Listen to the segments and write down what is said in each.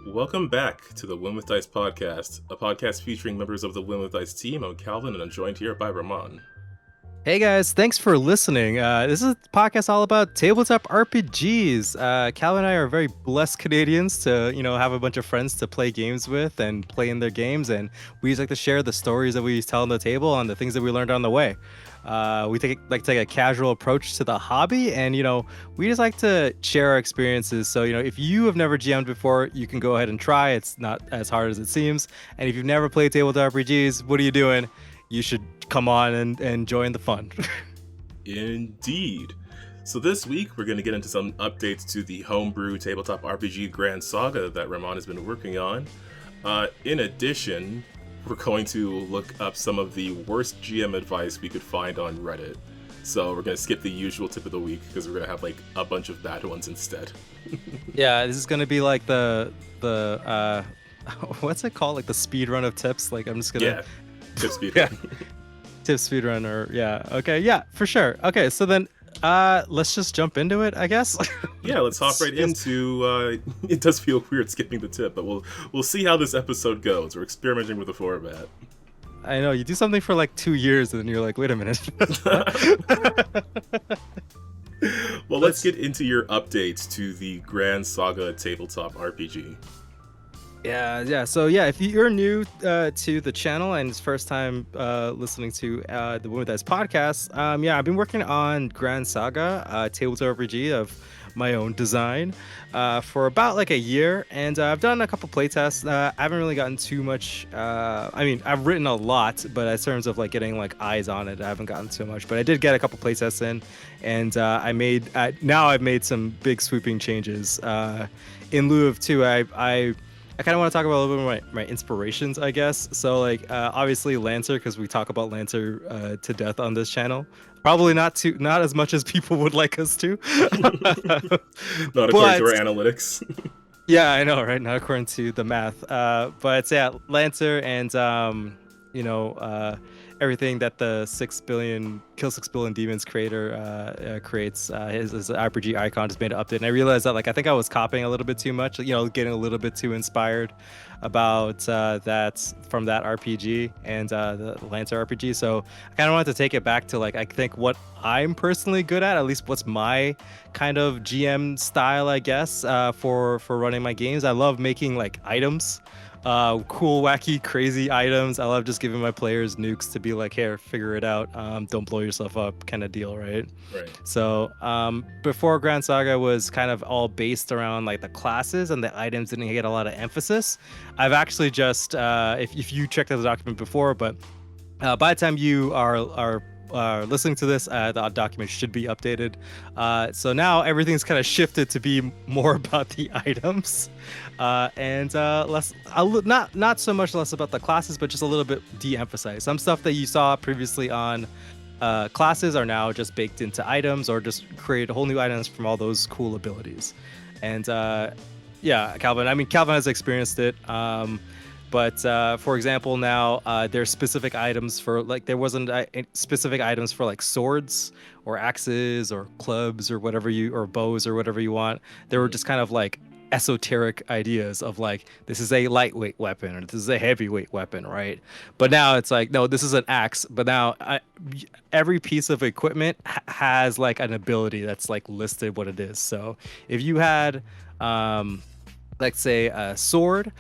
Welcome back to the Win with Dice podcast, a podcast featuring members of the Win with Dice team. I'm Calvin, and I'm joined here by Ramon. Hey guys, thanks for listening. This is a podcast all about tabletop RPGs. Cal and I are very blessed Canadians to, have a bunch of friends to play games with and play in their games, and we just like to share the stories that we tell on the table and the things that we learned on the way. We take a casual approach to the hobby, and we just like to share our experiences. So if you have never GM'd before, you can go ahead and try. It's not as hard as it seems. And if you've never played tabletop RPGs, what are you doing? You should come on and join the fun. Indeed. So this week, we're going to get into some updates to the homebrew tabletop RPG Grand Saga that Ramon has been working on. In addition, we're going to look up some of the worst GM advice we could find on Reddit. So we're going to skip the usual tip of the week because we're going to have like a bunch of bad ones instead. Yeah, this is going to be like the what's it called? Like the speed run of tips. Like I'm just going to tip speed. Yeah. Tip speedrun or yeah. Okay, yeah, for sure. Okay, so then let's just jump into it, I guess. Yeah, let's hop right into it does feel weird skipping the tip, but we'll see how this episode goes. We're experimenting with the format. I know, you do something for like 2 years and then you're like, wait a minute. Well, let's get into your updates to the Grand Saga tabletop RPG. Yeah. So if you're new to the channel and it's first time listening to the Win with Dice podcast, I've been working on Grand Saga, tabletop RPG of my own design, for about like a year, and I've done a couple playtests. I haven't really gotten too much. I've written a lot, but in terms of like getting like eyes on it, I haven't gotten too much. But I did get a couple playtests in, and I've made some big sweeping changes. In lieu of two, I kind of want to talk about a little bit of my inspirations, I guess. So, like, obviously Lancer, because we talk about Lancer to death on this channel. Probably not as much as people would like us to. Not according to our analytics. Yeah, I know, right? Not according to the math. But yeah, Lancer and everything that the 6 billion demons creator creates, his RPG icon just made an update, and I realized that like I think I was copying a little bit too much, getting a little bit too inspired about that from that RPG and the Lancer RPG. So I kind of wanted to take it back to like I think what I'm personally good at least what's my kind of GM style, I guess, for running my games. I love making like items. Cool, wacky, crazy items. I love just giving my players nukes to be like, here, figure it out. Don't blow yourself up kind of deal, right? Right. So before Grand Saga was kind of all based around like the classes, and the items didn't get a lot of emphasis. I've actually just, if you checked out the document before, but by the time you are listening to this, the document should be updated. So now everything's kind of shifted to be more about the items, and less, not so much less about the classes, but just a little bit de-emphasized. Some stuff that you saw previously on classes are now just baked into items, or just create whole new items from all those cool abilities. And Calvin has experienced it. But for example, now there's specific items for like there wasn't specific items for like swords or axes or clubs or or bows or whatever you want. There were just kind of like esoteric ideas of like, this is a lightweight weapon or this is a heavyweight weapon, right? But now it's like, no, this is an axe. But now every piece of equipment has like an ability that's like listed what it is. So if you had let's say a sword,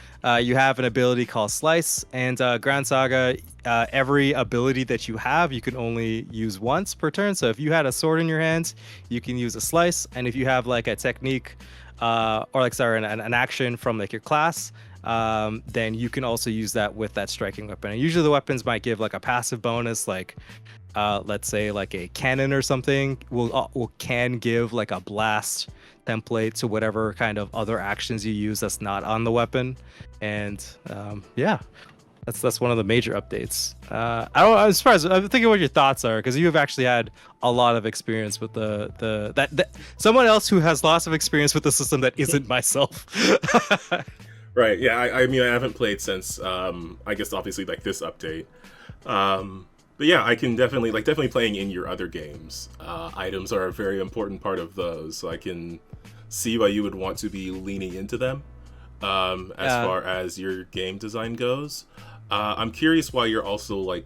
you have an ability called Slice, and Grand Saga, every ability that you have, you can only use once per turn. So if you had a sword in your hands, you can use a Slice, and if you have like a technique, an action from like your class, then you can also use that with that striking weapon. And usually the weapons might give like a passive bonus, like let's say like a cannon or something can give like a blast template to whatever kind of other actions you use that's not on the weapon. And that's one of the major updates. I'm surprised. I'm thinking what your thoughts are, because you have actually had a lot of experience with that someone else who has lots of experience with the system that isn't myself. Right. Yeah. I mean, I haven't played since I guess obviously like this update. But yeah, I can definitely playing in your other games. Items are a very important part of those, so I can see why you would want to be leaning into them. as far as your game design goes. I'm curious why you're also like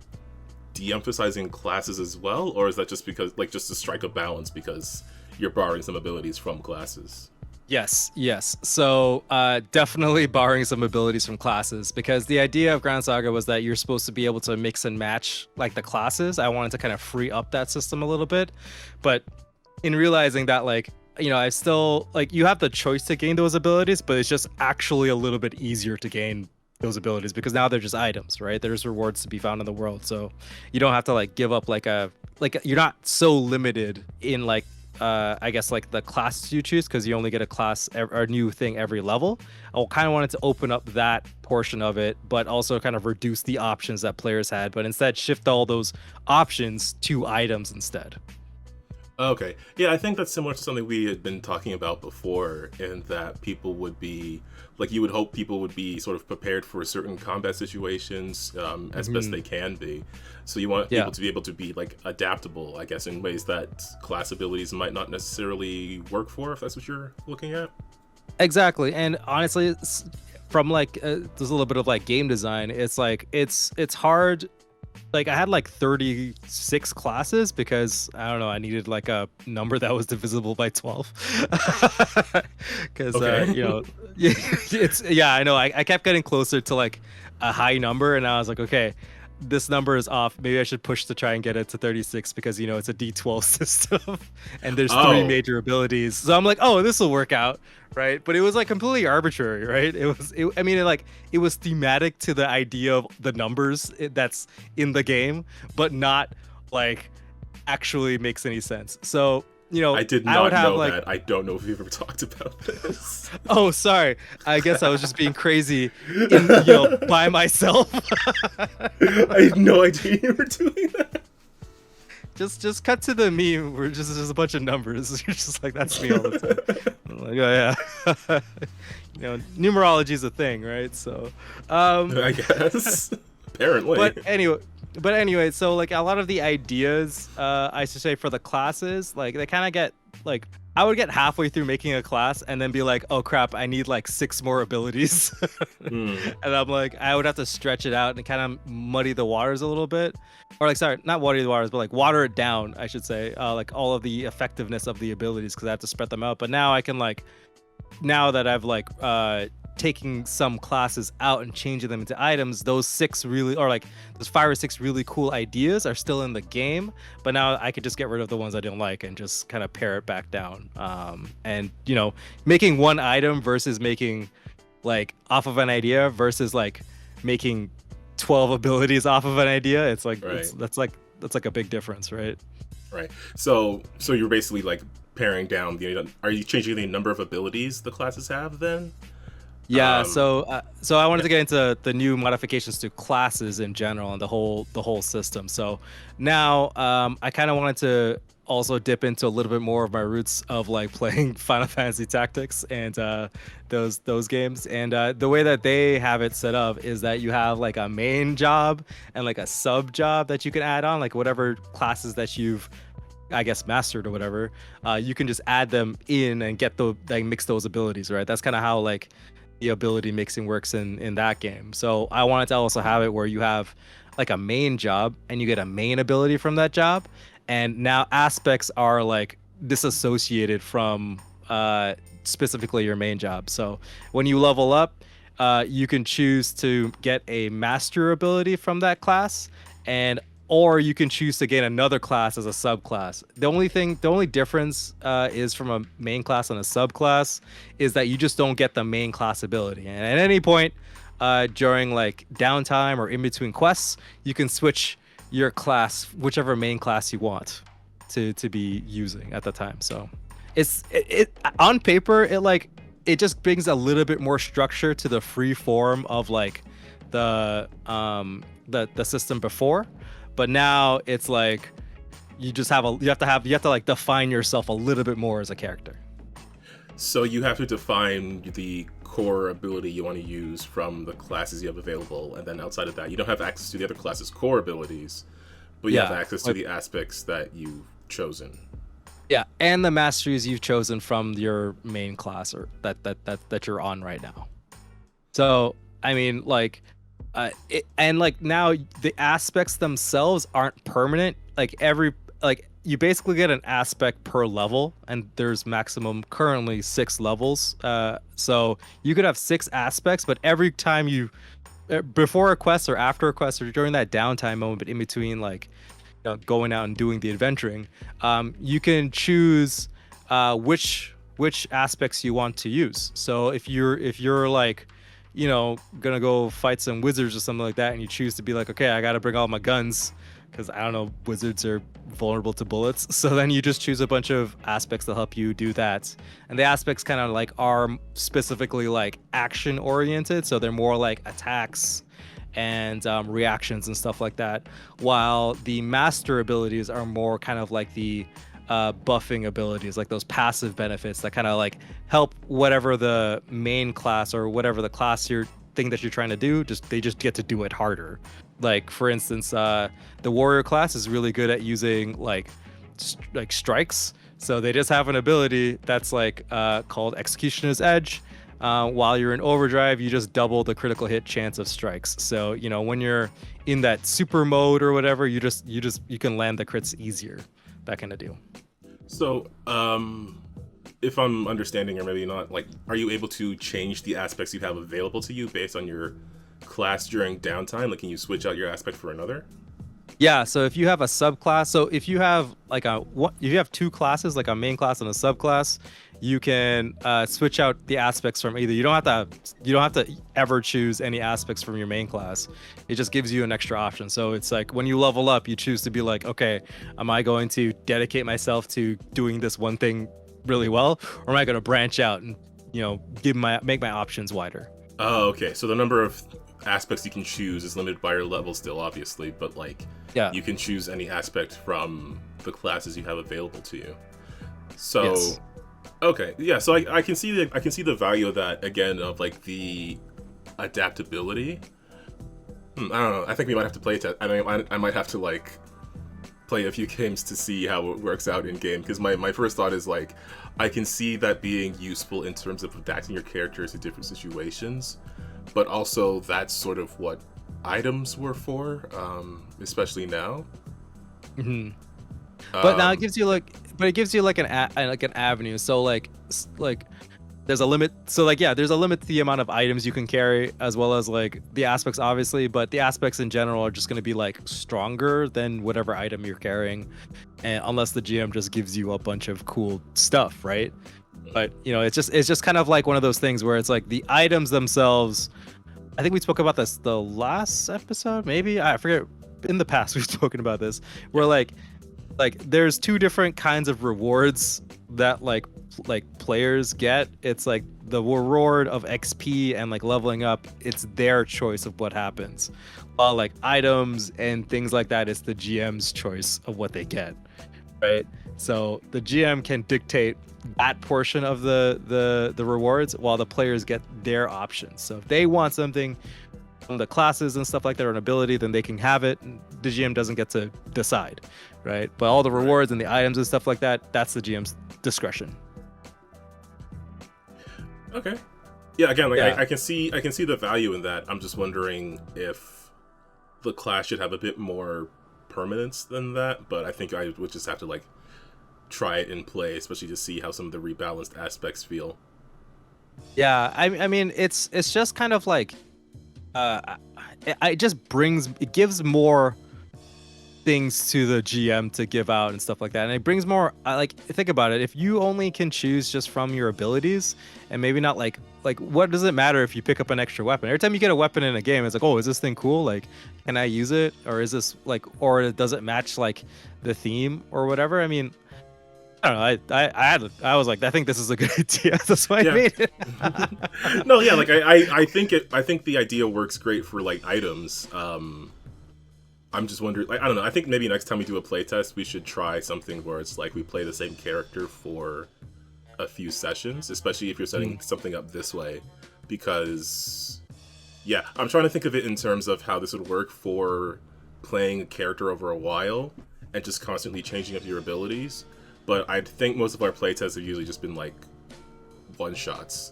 de-emphasizing classes as well, or is that just because like just to strike a balance because you're borrowing some abilities from classes? Yes. So definitely borrowing some abilities from classes, because the idea of Grand Saga was that you're supposed to be able to mix and match like the classes. I wanted to kind of free up that system a little bit, but in realizing that like, I still like, you have the choice to gain those abilities, but it's just actually a little bit easier to gain those abilities because now they're just items, right? There's rewards to be found in the world, so you don't have to like give up you're not so limited in like I guess like the classes you choose, because you only get a class or a new thing every level. I kind of wanted to open up that portion of it, but also kind of reduce the options that players had, but instead shift all those options to items instead. Okay. Yeah, I think that's similar to something we had been talking about before, in that people would be like, you would hope people would be sort of prepared for certain combat situations as best they can be. So you want people to be able to be like adaptable, I guess, in ways that class abilities might not necessarily work for, if that's what you're looking at. Exactly. And honestly, from like there's a little bit of like game design, it's like it's hard. Like I had like 36 classes because I don't know, I needed like a number that was divisible by 12. Because I know I kept getting closer to like a high number, and I was like, okay, this number is off. Maybe I should push to try and get it to 36, because it's a D12 system and there's three major abilities. So I'm like, oh, this will work out, right? But it was like completely arbitrary, right? It was thematic to the idea of the numbers that's in the game, but not like actually makes any sense. So I did not know that. I don't know if we've ever talked about this. Oh, sorry. I guess I was just being crazy by myself. I had no idea you were doing that. Just cut to the meme where there's a bunch of numbers. You're just like, that's me all the time. I'm like, oh yeah. Numerology is a thing, right? So I guess. Apparently. But anyway, so like a lot of the ideas, I should say, for the classes, like they kind of get like, I would get halfway through making a class and then be like, oh crap, I need like 6 more abilities. And I'm like, I would have to stretch it out and kind of muddy the waters a little bit. Or like, sorry, not muddy the waters, but like water it down, I should say, like all of the effectiveness of the abilities, because I have to spread them out. But now I can like, now that I've like taking some classes out and changing them into items, those 5 or 6 really cool ideas are still in the game, but now I could just get rid of the ones I don't like and just kind of pare it back down. And making one item versus making like off of an idea versus like making 12 abilities off of an idea, it's like that's like a big difference, right? Right. So you're basically like paring down are you changing the number of abilities the classes have then? Yeah, so I wanted to get into the new modifications to classes in general and the whole system. So now I kind of wanted to also dip into a little bit more of my roots of like playing Final Fantasy Tactics and those games. And the way that they have it set up is that you have like a main job and like a sub job that you can add on, like whatever classes that you've, I guess, mastered or whatever. You can just add them in and get mix those abilities, right? That's kind of how like the ability mixing works in that game. So I wanted to also have it where you have like a main job and you get a main ability from that job, and now aspects are like disassociated from specifically your main job. So when you level up, you can choose to get a master ability from that class, or you can choose to gain another class as a subclass. The only difference is from a main class and a subclass is that you just don't get the main class ability. And at any point during like downtime or in between quests, you can switch your class, whichever main class you want to be using at the time. So it on paper, it just brings a little bit more structure to the free form of like the system before. But now it's like you have to like define yourself a little bit more as a character. So you have to define the core ability you want to use from the classes you have available, and then outside of that, you don't have access to the other classes' core abilities, but you have access to the aspects that you've chosen. Yeah, and the masteries you've chosen from your main class or that you're on right now. So I mean, like, and like now the aspects themselves aren't permanent. Like you basically get an aspect per level, and there's maximum currently 6 levels. So you could have 6 aspects, but every time you before a quest or after a quest or during that downtime moment, but in between, like, going out and doing the adventuring, you can choose which aspects you want to use. So if you're like, gonna go fight some wizards or something like that, and you choose to be like, okay, I gotta bring all my guns because I don't know, wizards are vulnerable to bullets. So then you just choose a bunch of aspects that help you do that. And the aspects kind of like are specifically like action oriented, so they're more like attacks and reactions and stuff like that. While the master abilities are more kind of like the buffing abilities, like those passive benefits that kind of like help whatever the main class or whatever the class thing that you're trying to do, they just get to do it harder. Like for instance, the warrior class is really good at using like strikes. So they just have an ability that's like called Executioner's Edge. While you're in overdrive, you just double the critical hit chance of strikes. So when you're in that super mode or whatever, you can land the crits easier. That kind of deal. So, if I'm understanding, or maybe not, like, are you able to change the aspects you have available to you based on your class during downtime? Like, can you switch out your aspect for another? Yeah, so if you have a subclass, so if you have like if you have 2 classes, like a main class and a subclass, you can switch out the aspects from either. You don't have to ever choose any aspects from your main class. It just gives you an extra option. So it's like when you level up, you choose to be like, okay, am I going to dedicate myself to doing this one thing really well, or am I going to branch out and make my options wider? Oh, okay. So the number of aspects you can choose is limited by your level still, obviously, but like, Yeah. you can choose any aspect from the classes you have available to you. So, Yes. okay, yeah. So I can see the value of that again, of like the adaptability. I don't know. I think we might have to play it. I might have to like play a few games to see how it works out in game, because my first thought is like, I can see that being useful in terms of adapting your character to different situations, but also that's sort of what items were for, especially now. Hmm. But now it gives you like an avenue. So like there's a limit. So like, yeah, there's a limit to the amount of items you can carry, as well as like the aspects, obviously. But the aspects in general are just going to be like stronger than whatever item you're carrying, and unless the GM just gives you a bunch of cool stuff, right? But it's just kind of like one of those things where it's like the items themselves. I think we spoke about this the last episode, maybe, I forget. In the past, we've spoken about this, where like there's 2 different kinds of rewards that like players get. It's like the reward of XP and like leveling up, it's their choice of what happens, while like items and things like that, it's the GM's choice of what they get, right? So the GM can dictate that portion of the rewards, while the players get their options. So if they want something from the classes and stuff like that, or an ability, then they can have it. The GM doesn't get to decide, right? But all the rewards and the items and stuff like that, that's the GM's discretion. Okay. Yeah. Again, like, Yeah. I can see the value in that. I'm just wondering if the class should have a bit more permanence than that. But I think I would just have to like try it in play, especially to see how some of the rebalanced aspects feel. Yeah, I mean, it's just kind of like uh it gives more things to the GM to give out and stuff like that. And it brings more, like, think about it. If you only can choose just from your abilities, and maybe not like what does it matter if you pick up an extra weapon? Every time you get a weapon in a game, it's like, oh, is this thing cool? Like, can I use it? Or is this like, or does it match like the theme or whatever? I mean, I don't know. I was like, I think this is a good idea. That's why I made it. No, yeah, like I think the idea works great for like items. I'm just wondering, like, I don't know. I think maybe next time we do a playtest, we should try something where it's like we play the same character for a few sessions, especially if you're setting something up this way, because yeah, I'm trying to think of it in terms of how this would work for playing a character over a while and just constantly changing up your abilities. But I think most of our playtests have usually just been like one shots.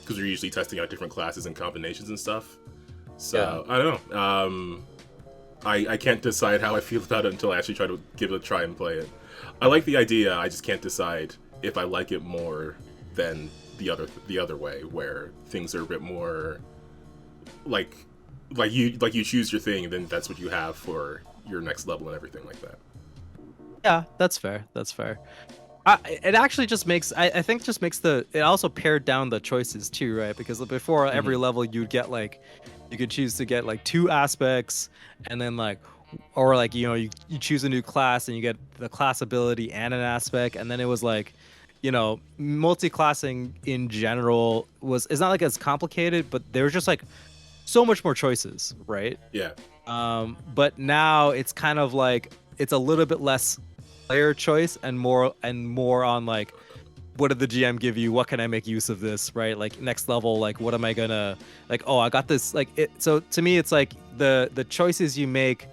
because you're usually testing out different classes and combinations and stuff. So I don't know. I can't decide how I feel about it until I actually try to give it a try and play it. I like the idea. I just can't decide if I like it more than the other way, where things are a bit more like you choose your thing, and then that's what you have for your next level and everything like that. Yeah, that's fair. That's fair. It actually just makes I think just makes it also pared down the choices too, right? Because before every level you'd get like you could choose to get like 2 aspects, and then like or like you choose a new class and you get the class ability and an aspect, and then it was like multi-classing in general is not like as complicated, but there was just like so much more choices, right? Yeah. But now it's kind of like it's a little bit less player choice and more on like what did the GM give you? What can I make use of this? Right? Like next level, like what am I gonna like? Oh, I got this. Like it. So to me, it's like the choices you make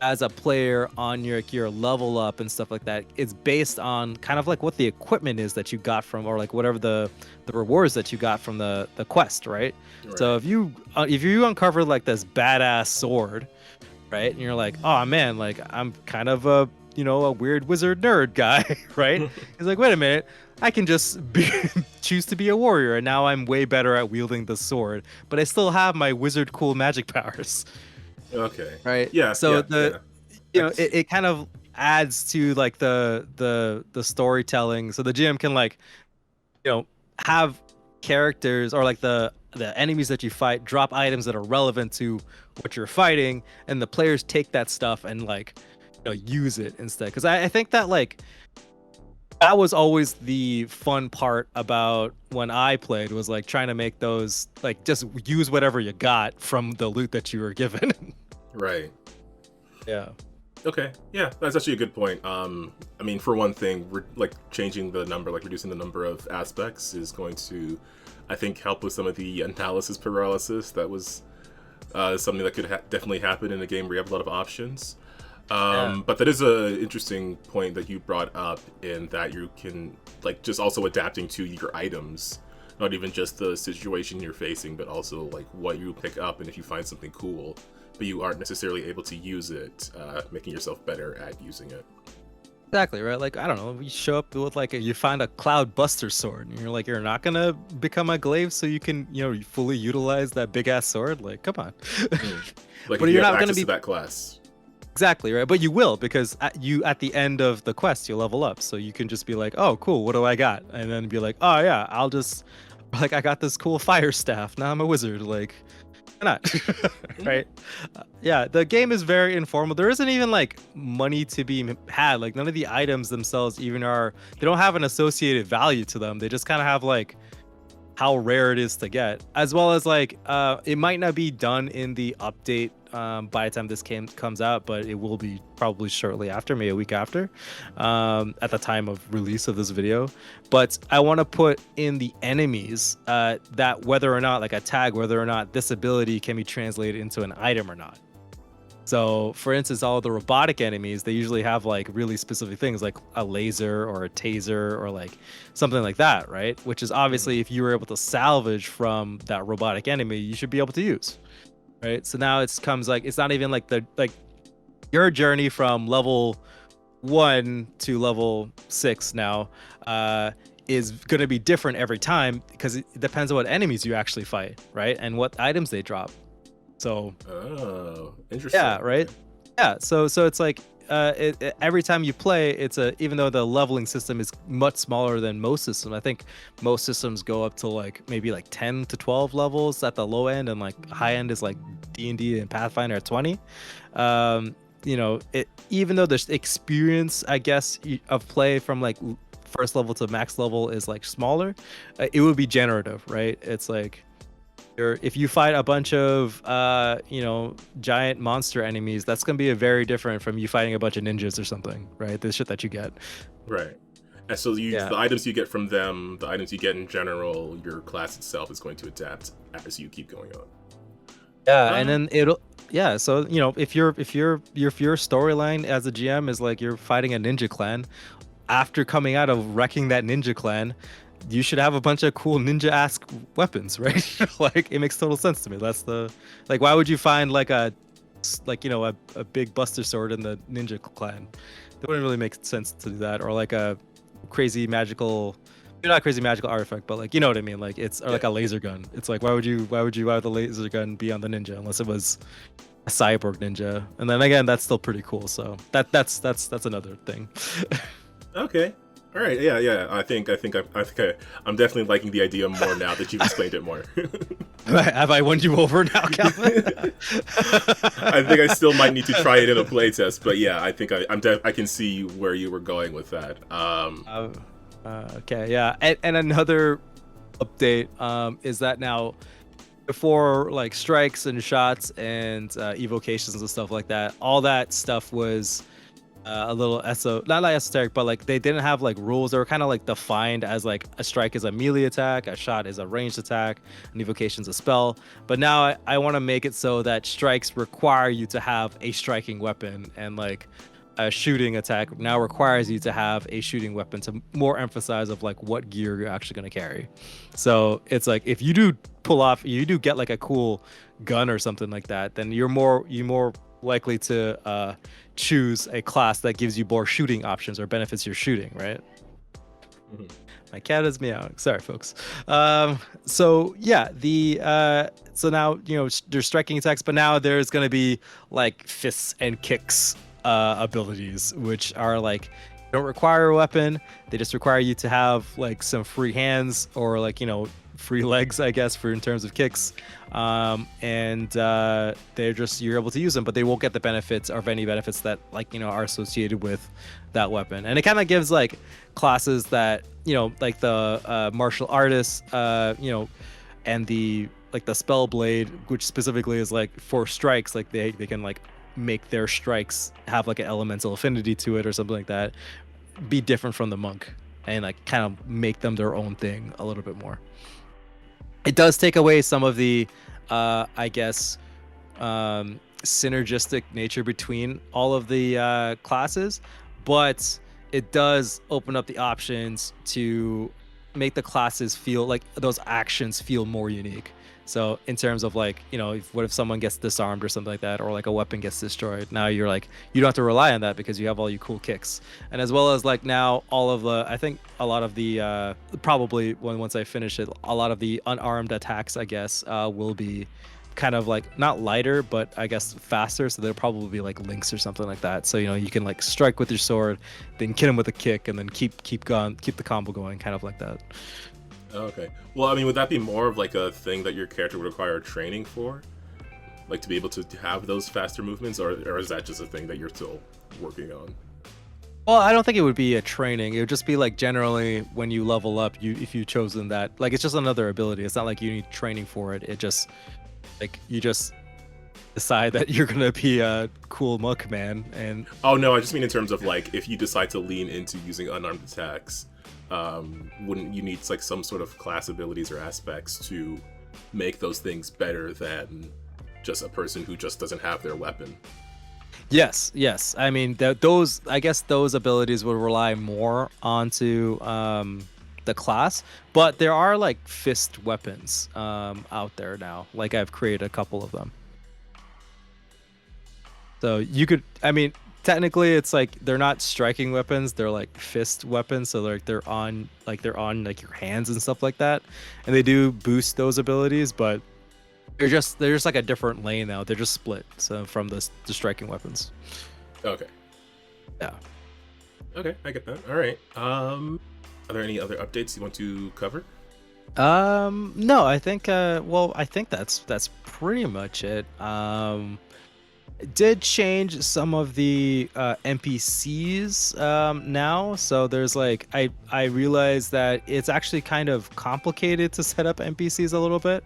as a player on your level up and stuff like that. It's based on kind of like what the equipment is that you got from, or like whatever the rewards that you got from the quest, right? So if you uncover like this badass sword, right, and you're like, oh man, like I'm kind of a weird wizard nerd guy, right? He's like, wait a minute, I can just choose to be a warrior, and now I'm way better at wielding the sword, but I still have my wizard cool magic powers. Okay. Right. Yeah. So it kind of adds to like the storytelling. So the GM can like, have characters or like the enemies that you fight drop items that are relevant to what you're fighting, and the players take that stuff and like use it instead. Because I think that like that was always the fun part about when I played, was like trying to make those like just use whatever you got from the loot that you were given. Right. Yeah. Okay. Yeah, that's actually a good point. I mean, for one thing, we're like changing the number, like reducing the number of aspects is going to, I think, help with some of the analysis paralysis. That was something that could definitely happen in a game where you have a lot of options. But that is a interesting point that you brought up, in that you can like just also adapting to your items, not even just the situation you're facing, but also like what you pick up, and if you find something cool but you aren't necessarily able to use it, making yourself better at using it. Exactly, right? Like, I don't know, you show up with like you find a Cloud Buster sword, and you're like, you're not gonna become a glaive so you can fully utilize that big ass sword. Like, come on. Like, but if you're have not gonna access be to that class. Exactly, right? But you will, because at the end of the quest, you level up. So you can just be like, oh, cool, what do I got? And then be like, oh, yeah, I'll just, like, I got this cool fire staff. Now I'm a wizard. Like, why not? Right? Yeah, the game is very informal. There isn't even, like, money to be had. Like, none of the items themselves even they don't have an associated value to them. They just kind of have, like, how rare it is to get, as well as like it might not be done in the update by the time this game comes out, but it will be probably shortly after, maybe a week after, at the time of release of this video. But I want to put in the enemies that whether or not, like a tag, whether or not this ability can be translated into an item or not. So, for instance, all of the robotic enemies, they usually have like really specific things like a laser or a taser or like something like that, right? Which is obviously, if you were able to salvage from that robotic enemy, you should be able to use, right? So now it comes like, it's not even like your journey from level 1 to level 6 now is going to be different every time, because it depends on what enemies you actually fight, right? And what items they drop. So interesting. Yeah, right. Yeah, so it's like every time you play, even though the leveling system is much smaller than most systems. I think most systems go up to like maybe like 10 to 12 levels at the low end, and like high end is like D&D and Pathfinder at 20. Even though the experience, I guess, of play from like first level to max level is like smaller, it would be generative, right? It's like, if you fight a bunch of giant monster enemies, that's gonna be very different from you fighting a bunch of ninjas or something, right? The shit that you get. Right. And so the items you get from them, the items you get in general, your class itself is going to adapt as you keep going on. Yeah, and then so if your storyline as a GM is like you're fighting a ninja clan, after coming out of wrecking that ninja clan, you should have a bunch of cool ninja-esque weapons, right? Like it makes total sense to me. That's the like, why would you find like a a big Buster Sword in the ninja clan? It wouldn't really make sense to do that, or like a crazy magical, not crazy magical artifact, but like you know what I mean, like it's or like a laser gun. It's like why would the laser gun be on the ninja unless it was a cyborg ninja? And then again, that's still pretty cool. So that's another thing. Okay. All right. Yeah. I think I'm definitely liking the idea more now that you've explained it more. Have I won you over now, Calvin? I think I still might need to try it in a playtest, but yeah, I think I can see where you were going with that. Okay, yeah, and another update is that now before like strikes and shots and evocations and stuff like that, all that stuff was a little not like esoteric, but like they didn't have like rules. They were kind of like defined as like a strike is a melee attack, a shot is a ranged attack, an evocation's a spell. But now I want to make it so that strikes require you to have a striking weapon, and like a shooting attack now requires you to have a shooting weapon to more emphasize of like what gear you're actually going to carry. So it's like if you do get like a cool gun or something like that, then you're more likely to choose a class that gives you more shooting options or benefits your shooting, right? Mm-hmm. My cat is meowing. Sorry, folks. So yeah, so now there's striking attacks, but now there's gonna be like fists and kicks abilities, which are like don't require a weapon. They just require you to have like some free hands or like free legs, I guess, in terms of kicks. And you're able to use them, but they won't get the benefits or any benefits that are associated with that weapon. And it kind of gives like classes that like the martial artists and the spell blade, which specifically is like for strikes, like they can like make their strikes have like an elemental affinity to it or something like that, be different from the monk, and like kind of make them their own thing a little bit more. It does take away some of the synergistic nature between all of the classes, but it does open up the options to make the classes feel like those actions feel more unique. So in terms of like, what if someone gets disarmed or something like that, or like a weapon gets destroyed, now you're like, you don't have to rely on that because you have all your cool kicks. And as well as like now all of the, I think a lot of the, probably once I finish it, a lot of the unarmed attacks, I guess, will be kind of like not lighter, but I guess faster. So they'll probably be like links or something like that. So, you can like strike with your sword, then hit him with a kick, and then keep the combo going, kind of like that. Okay. Well, I mean, would that be more of like a thing that your character would require training for? Like to be able to have those faster movements, or is that just a thing that you're still working on? Well, I don't think it would be a training. It would just be like generally when you level up, if you've chosen that, like it's just another ability. It's not like you need training for it. It just like you just decide that you're gonna be a cool monk man. And oh no, I just mean in terms of like if you decide to lean into using unarmed attacks, wouldn't you need like some sort of class abilities or aspects to make those things better than just a person who just doesn't have their weapon? Yes. I mean, those abilities would rely more onto the class, but there are like fist weapons out there now. Like I've created a couple of them. So you could, I mean, technically it's like they're not striking weapons, they're like fist weapons, so they're on your hands and stuff like that, and they do boost those abilities, but they're just like a different lane now. They're just split from the striking weapons. Okay. Yeah. Okay, I get that. All right. Are there any other updates you want to cover? No, I think I think that's pretty much it. It did change some of the NPCs now, so there's like I realized that it's actually kind of complicated to set up NPCs a little bit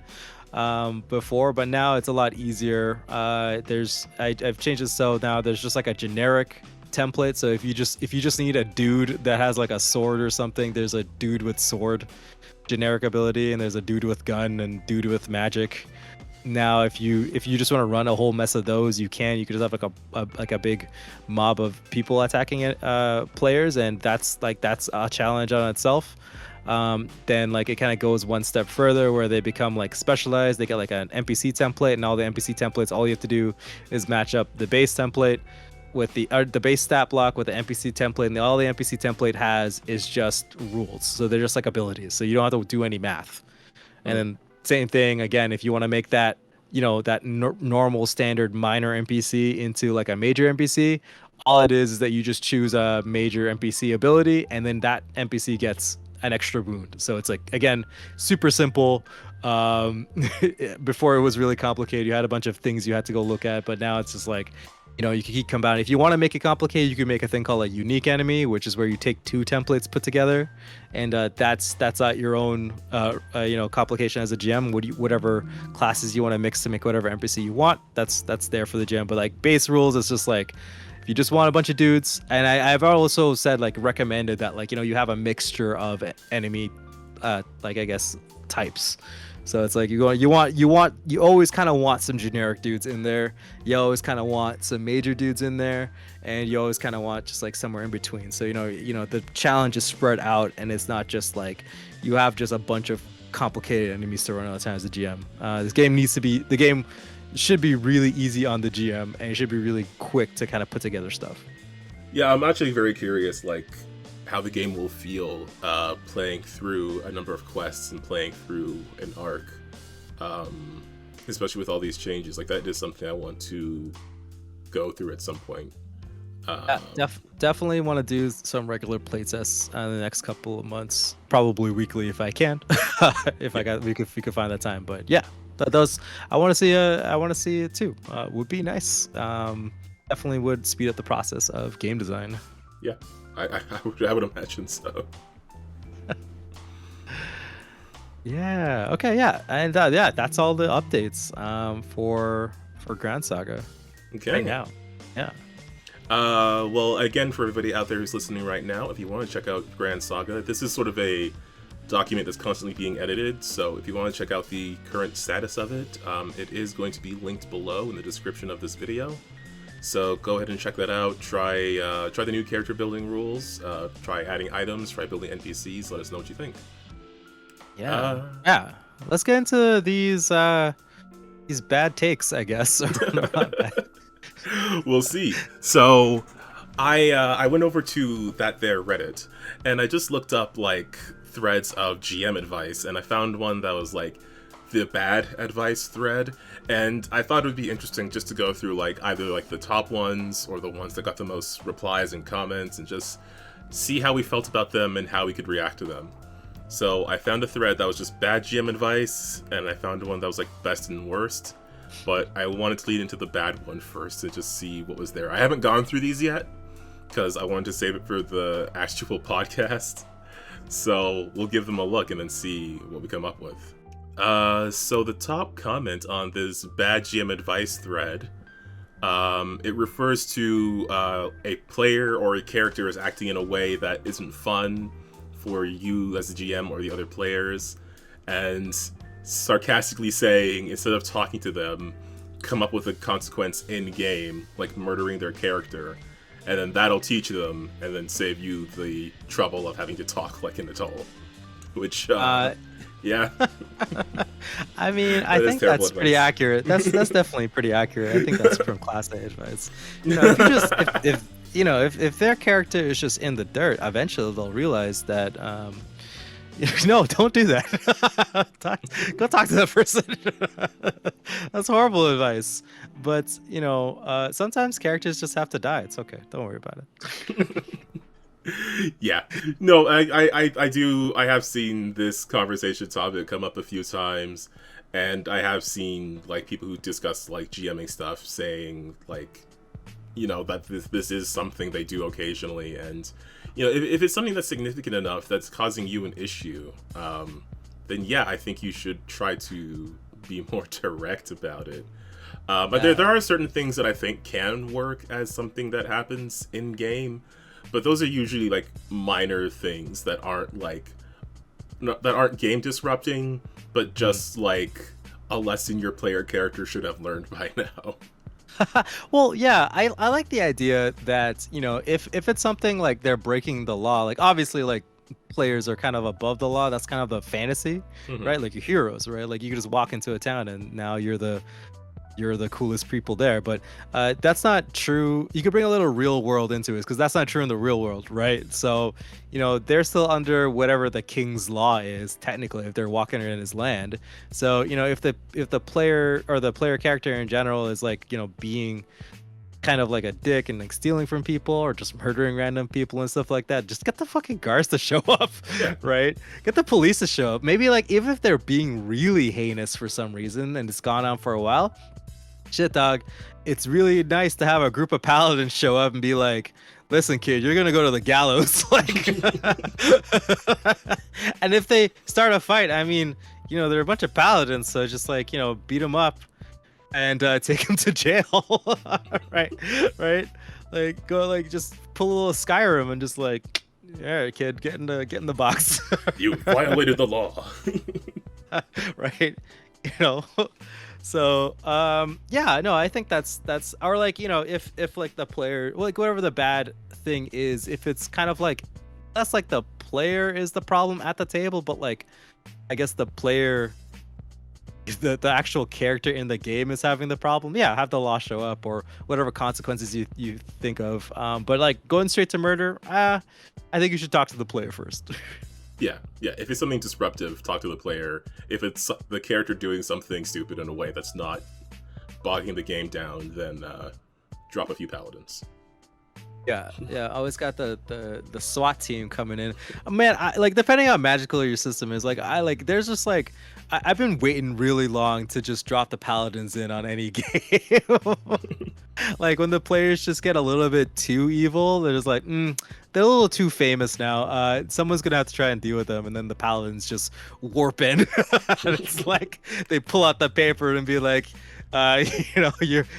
before, but now it's a lot easier. I've changed it so now there's just like a generic template. So if you just need a dude that has like a sword or something, there's a dude with sword generic ability, and there's a dude with gun and dude with magic. Now if you just want to run a whole mess of those, you could just have like a big mob of people attacking it, players, and that's a challenge on itself. Then like it kind of goes one step further where they become like specialized. They get like an NPC template, and all the NPC templates, all you have to do is match up the base template with the base stat block with the NPC template, and all the NPC template has is just rules. So they're just like abilities. So you don't have to do any math. And then same thing again, if you want to make that, that normal standard minor NPC into like a major NPC, all it is that you just choose a major NPC ability, and then that NPC gets an extra wound. So it's like, again, super simple. Before it was really complicated. You had a bunch of things you had to go look at, but now it's just like, you can keep combining. If you want to make it complicated, you can make a thing called a unique enemy, which is where you take two templates put together, and that's at your own complication as a GM. Whatever classes you want to mix to make whatever NPC you want, that's there for the GM. But like base rules, it's just like if you just want a bunch of dudes, and I've also said like recommended that like you have a mixture of enemy, like I guess types. So it's like you always kind of want some generic dudes in there. You always kind of want some major dudes in there, and you always kind of want just like somewhere in between. So the challenge is spread out, and it's not just like you have just a bunch of complicated enemies to run all the time as a GM. The game should be really easy on the GM, and it should be really quick to kind of put together stuff. Yeah, I'm actually very curious, like, how the game will feel playing through a number of quests and playing through an arc, especially with all these changes. Like, that is something I want to go through at some point. Definitely want to do some regular playtests in the next couple of months, probably weekly if I can, if we could find that time. But yeah, those I want to see. I want to see it too. Would be nice. Definitely would speed up the process of game design. Yeah, I would imagine so. Yeah. Okay. Yeah. And yeah, that's all the updates for Grand Saga. Okay. Right now. Yeah. Well, again, for everybody out there who's listening right now, if you want to check out Grand Saga, this is sort of a document that's constantly being edited, so if you want to check out the current status of it, it is going to be linked below in the description of this video. So go ahead and check that out. Try the new character building rules, try adding items, try building NPCs, let us know what you think. Yeah. Yeah. Let's get into these bad takes, I guess. We'll see. So I went over to that there Reddit, and I just looked up like threads of GM advice, and I found one that was like the bad advice thread, and I thought it would be interesting just to go through like either like the top ones or the ones that got the most replies and comments, and just see how we felt about them and how we could react to them. So I found a thread that was just bad GM advice, and I found one that was like best and worst. But I wanted to lead into the bad one first to just see what was there. I haven't gone through these yet because I wanted to save it for the actual podcast. So we'll give them a look and then see what we come up with. So the top comment on this bad GM advice thread, it refers to a player or a character is acting in a way that isn't fun for you as a GM or the other players, and sarcastically saying, instead of talking to them, come up with a consequence in game, like murdering their character, and then that'll teach them and then save you the trouble of having to talk like an adult. Which yeah. I mean, I think that's advice. Pretty accurate. That's definitely pretty accurate. I think that's from Class A advice. If their character is just in the dirt, eventually they'll realize that no, don't do that. Go talk to that person. That's horrible advice. But, sometimes characters just have to die. It's okay. Don't worry about it. Yeah. No, I do. I have seen this conversation topic come up a few times. And I have seen, like, people who discuss, like, GMing stuff saying, like, that this is something they do occasionally. And if it's something that's significant enough that's causing you an issue, then yeah, I think you should try to be more direct about it. But there are certain things that I think can work as something that happens in game, but those are usually like minor things that aren't game disrupting, but just like a lesson your player character should have learned by now. Well, yeah, I like the idea that, if it's something like they're breaking the law, like obviously like players are kind of above the law. That's kind of the fantasy, Hmm. right? Like your heroes, right? Like you can just walk into a town and now you're the coolest people there. But that's not true. You could bring a little real world into it because that's not true in the real world, right? So, they're still under whatever the king's law is technically if they're walking in his land. So, if the player or the player character in general is like, being kind of like a dick and like stealing from people or just murdering random people and stuff like that, just get the fucking guards to show up. Yeah. Right, get the police to show up. Maybe like even if they're being really heinous for some reason and it's gone on for a while, shit dog, it's really nice to have a group of paladins show up and be like, listen kid, you're gonna go to the gallows. Like and if they start a fight, I mean, they're a bunch of paladins, so just like, beat them up and take him to jail. Right, right, like go like just pull a little Skyrim and just like, all right kid, get in the box. You violated the law. Right, you know. So yeah, no, I think that's or like, if like the player, like whatever the bad thing is, if it's kind of like that's like the player is the problem at the table, but like I guess the player, the actual character in the game is having the problem, yeah, have the law show up or whatever consequences you think of. But like going straight to murder, I think you should talk to the player first. Yeah, yeah. If it's something disruptive, talk to the player. If it's the character doing something stupid in a way that's not bogging the game down, then drop a few paladins. Yeah, always got the SWAT team coming in. Man, I like, depending on how magical your system is, like I like there's just like I've been waiting really long to just drop the paladins in on any game. Like when the players just get a little bit too evil, they're just like, they're a little too famous now. Someone's gonna have to try and deal with them, and then the paladins just warp in. It's like they pull out the paper and be like,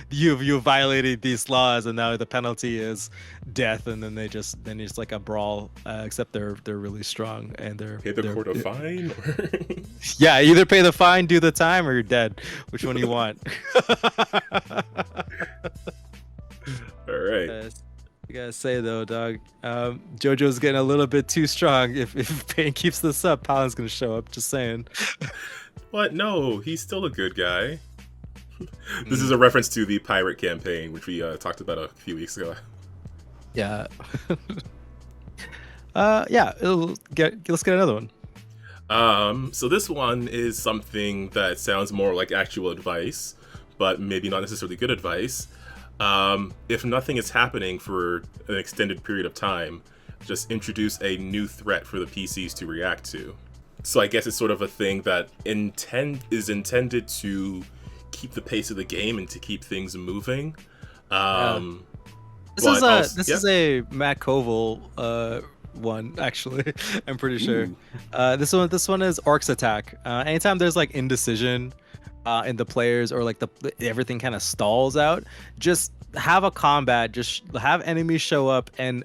you violated these laws, and now the penalty is death. And then it's like a brawl. Except they're really strong and Pay the court a fine. Or... yeah, either pay the fine, do the time, or you're dead. Which one do you want? All right. I gotta say though, dog, JoJo's getting a little bit too strong. If Pain keeps this up, Palin's gonna show up. Just saying. What? No, he's still a good guy. This is a reference to the pirate campaign, which we talked about a few weeks ago. Yeah. Yeah. Let's get another one. So this one is something that sounds more like actual advice, but maybe not necessarily good advice. If nothing is happening for an extended period of time, just introduce a new threat for the PCs to react to. So I guess it's sort of a thing that is intended to keep the pace of the game and to keep things moving. This is a Matt Koval one, actually. I'm pretty sure. This one is Orcs Attack. Anytime there's like indecision in the players, or like everything kind of stalls out, just have a combat, just have enemies show up, and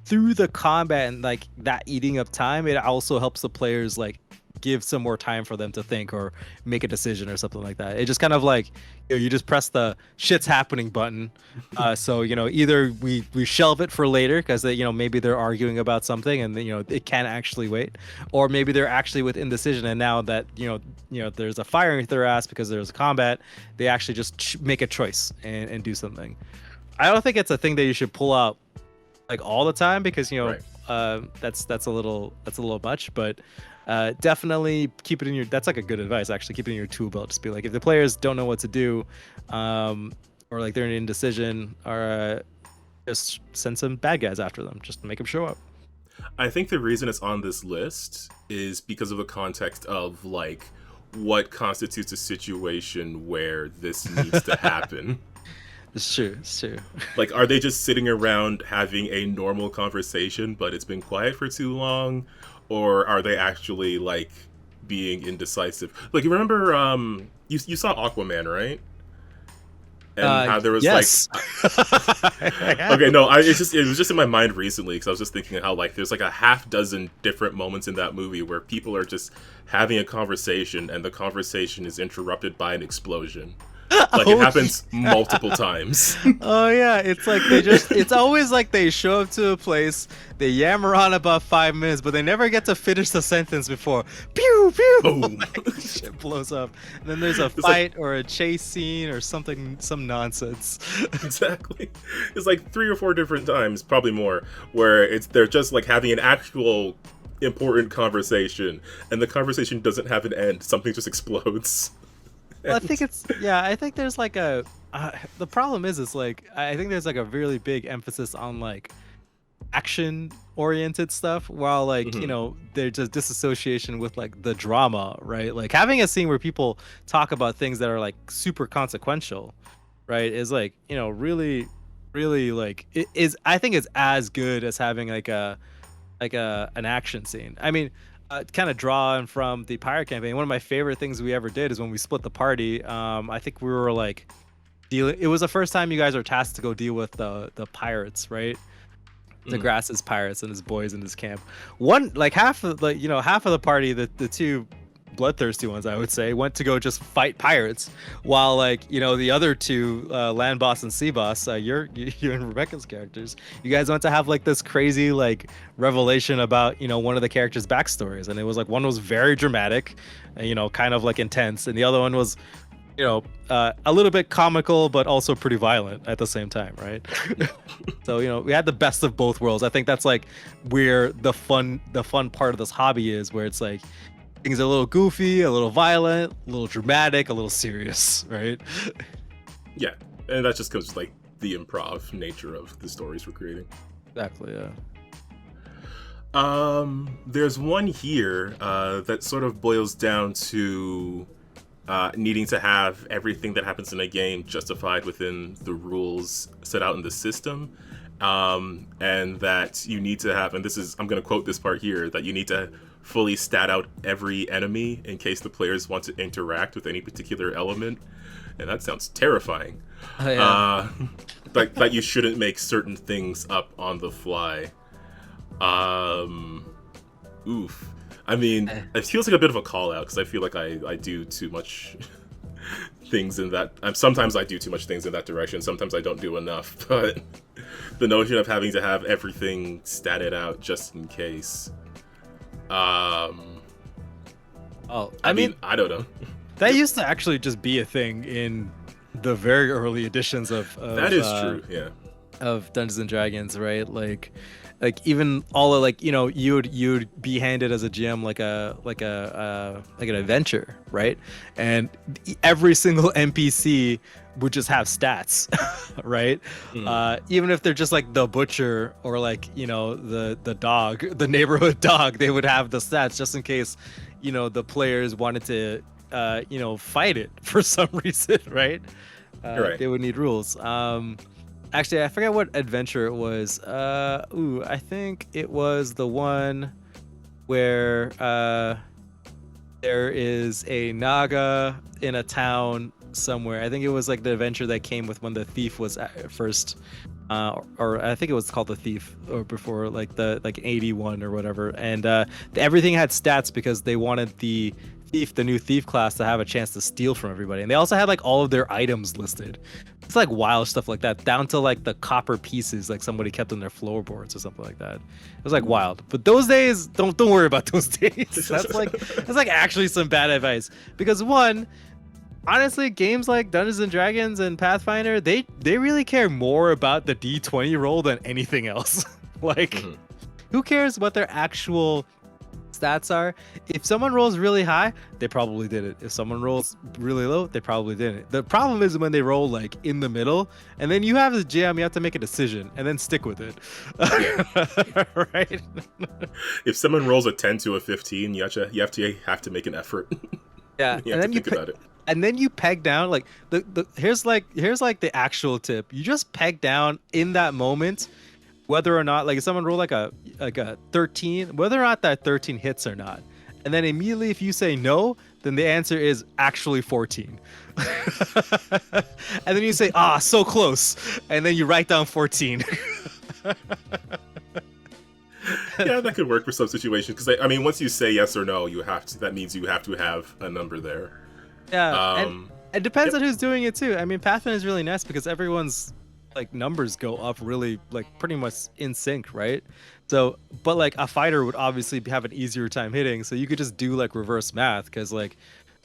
through the combat and like that eating up time, it also helps the players like give some more time for them to think or make a decision or something like that. It just kind of like, you just press the shit's happening button. So either we shelve it for later because maybe they're arguing about something and it can actually wait, or maybe they're actually with indecision, and now that there's a fire in their ass because there's a combat, they actually just make a choice and do something. I don't think it's a thing that you should pull out like all the time because Right. That's a little much, but definitely keep it in your, that's like a good advice actually, keep it in your tool belt. Just be like, if the players don't know what to do, or like they're in indecision, or just send some bad guys after them, just to make them show up. I think the reason it's on this list is because of the context of like what constitutes a situation where this needs to happen. It's true. Like, are they just sitting around having a normal conversation, but it's been quiet for too long? Or are they actually, like, being indecisive? Like, you remember, you saw Aquaman, right? And how there was, yes. like... Okay, no, it was just in my mind recently, because I was just thinking how, like, there's, like, a half dozen different moments in that movie where people are just having a conversation, and the conversation is interrupted by an explosion. Like, it happens multiple times. Oh yeah, it's like it's always like they show up to a place, they yammer on about 5 minutes, but they never get to finish the sentence before pew pew Boom. shit blows up. And then there's a It's fight or a chase scene or something, some nonsense. Exactly. It's like 3 or 4 different times, probably more, where they're just like having an actual important conversation, and the conversation doesn't have an end. Something just explodes. Well, I think I think there's like a the problem is like I think there's like a really big emphasis on like action oriented stuff, while like there's just disassociation with like the drama, right? Like having a scene where people talk about things that are like super consequential, right, is like really like it is, I think it's as good as having like an action scene. I mean, kind of drawing from the pirate campaign, one of my favorite things we ever did is when we split the party. I think we were like dealing. It was the first time you guys were tasked to go deal with the pirates, right? The Grass's pirates and his boys in his camp. One like half of the party, the two bloodthirsty ones, I would say, went to go just fight pirates, while like the other two, land boss and sea boss, you and Rebecca's characters, you guys went to have like this crazy like revelation about one of the characters' backstories, and it was like one was very dramatic, kind of like intense, and the other one was a little bit comical but also pretty violent at the same time, right? So we had the best of both worlds. I think that's like where the fun part of this hobby is, where it's like things are a little goofy, a little violent, a little dramatic, a little serious, right? Yeah, and that just comes like the improv nature of the stories we're creating. Exactly, yeah. There's one here that sort of boils down to needing to have everything that happens in a game justified within the rules set out in the system, and that you need to have, and this is, I'm going to quote this part here, that you need to fully stat out every enemy in case the players want to interact with any particular element. And that sounds terrifying. Oh, yeah. That you shouldn't make certain things up on the fly. Oof. I mean, it feels like a bit of a call out, because I feel like I do too much things in that. Sometimes I do too much things in that direction. Sometimes I don't do enough. But the notion of having to have everything statted out just in case. I mean, I don't know. That used to actually just be a thing in the very early editions of that is true, yeah, of Dungeons and Dragons, right? Like even all of like you'd be handed as a GM like an adventure, right? And every single NPC would just have stats, right? Even if they're just like the butcher or like the dog, the neighborhood dog, they would have the stats just in case the players wanted to fight it for some reason, right? Right. They would need rules. Actually, I forget what adventure it was. I think it was the one where there is a Naga in a town somewhere. I think it was like the adventure that came with when the thief was at first, or I think it was called the thief, or before like 81 or whatever. And everything had stats because they wanted the new thief class to have a chance to steal from everybody, and they also had like all of their items listed. It's like wild stuff like that, down to like the copper pieces like somebody kept on their floorboards or something like that. It was like wild. But those days, don't worry about those days. That's like actually some bad advice, because one, honestly, games like Dungeons and Dragons and Pathfinder, they really care more about the D20 roll than anything else. Like, who cares what their actual stats are? If someone rolls really high, they probably did it. If someone rolls really low, they probably didn't. The problem is when they roll like in the middle, and then you have the GM, you have to make a decision and then stick with it. Yeah. Right? If someone rolls a 10 to a 15, you have to make an effort. Yeah, you have to think about it. And then you peg down like here's like the actual tip. You just peg down in that moment whether or not, like, if someone roll like a 13, whether or not that 13 hits or not. And then immediately if you say no, then the answer is actually 14. And then you say, so close. And then you write down 14. Yeah, that could work for some situations. Because, I mean, once you say yes or no, that means you have to have a number there. Yeah, It depends Yep. on who's doing it too. I mean, Pathfinder is really nice because everyone's like numbers go up really like pretty much in sync, right? So, but like a fighter would obviously have an easier time hitting, so you could just do like reverse math because like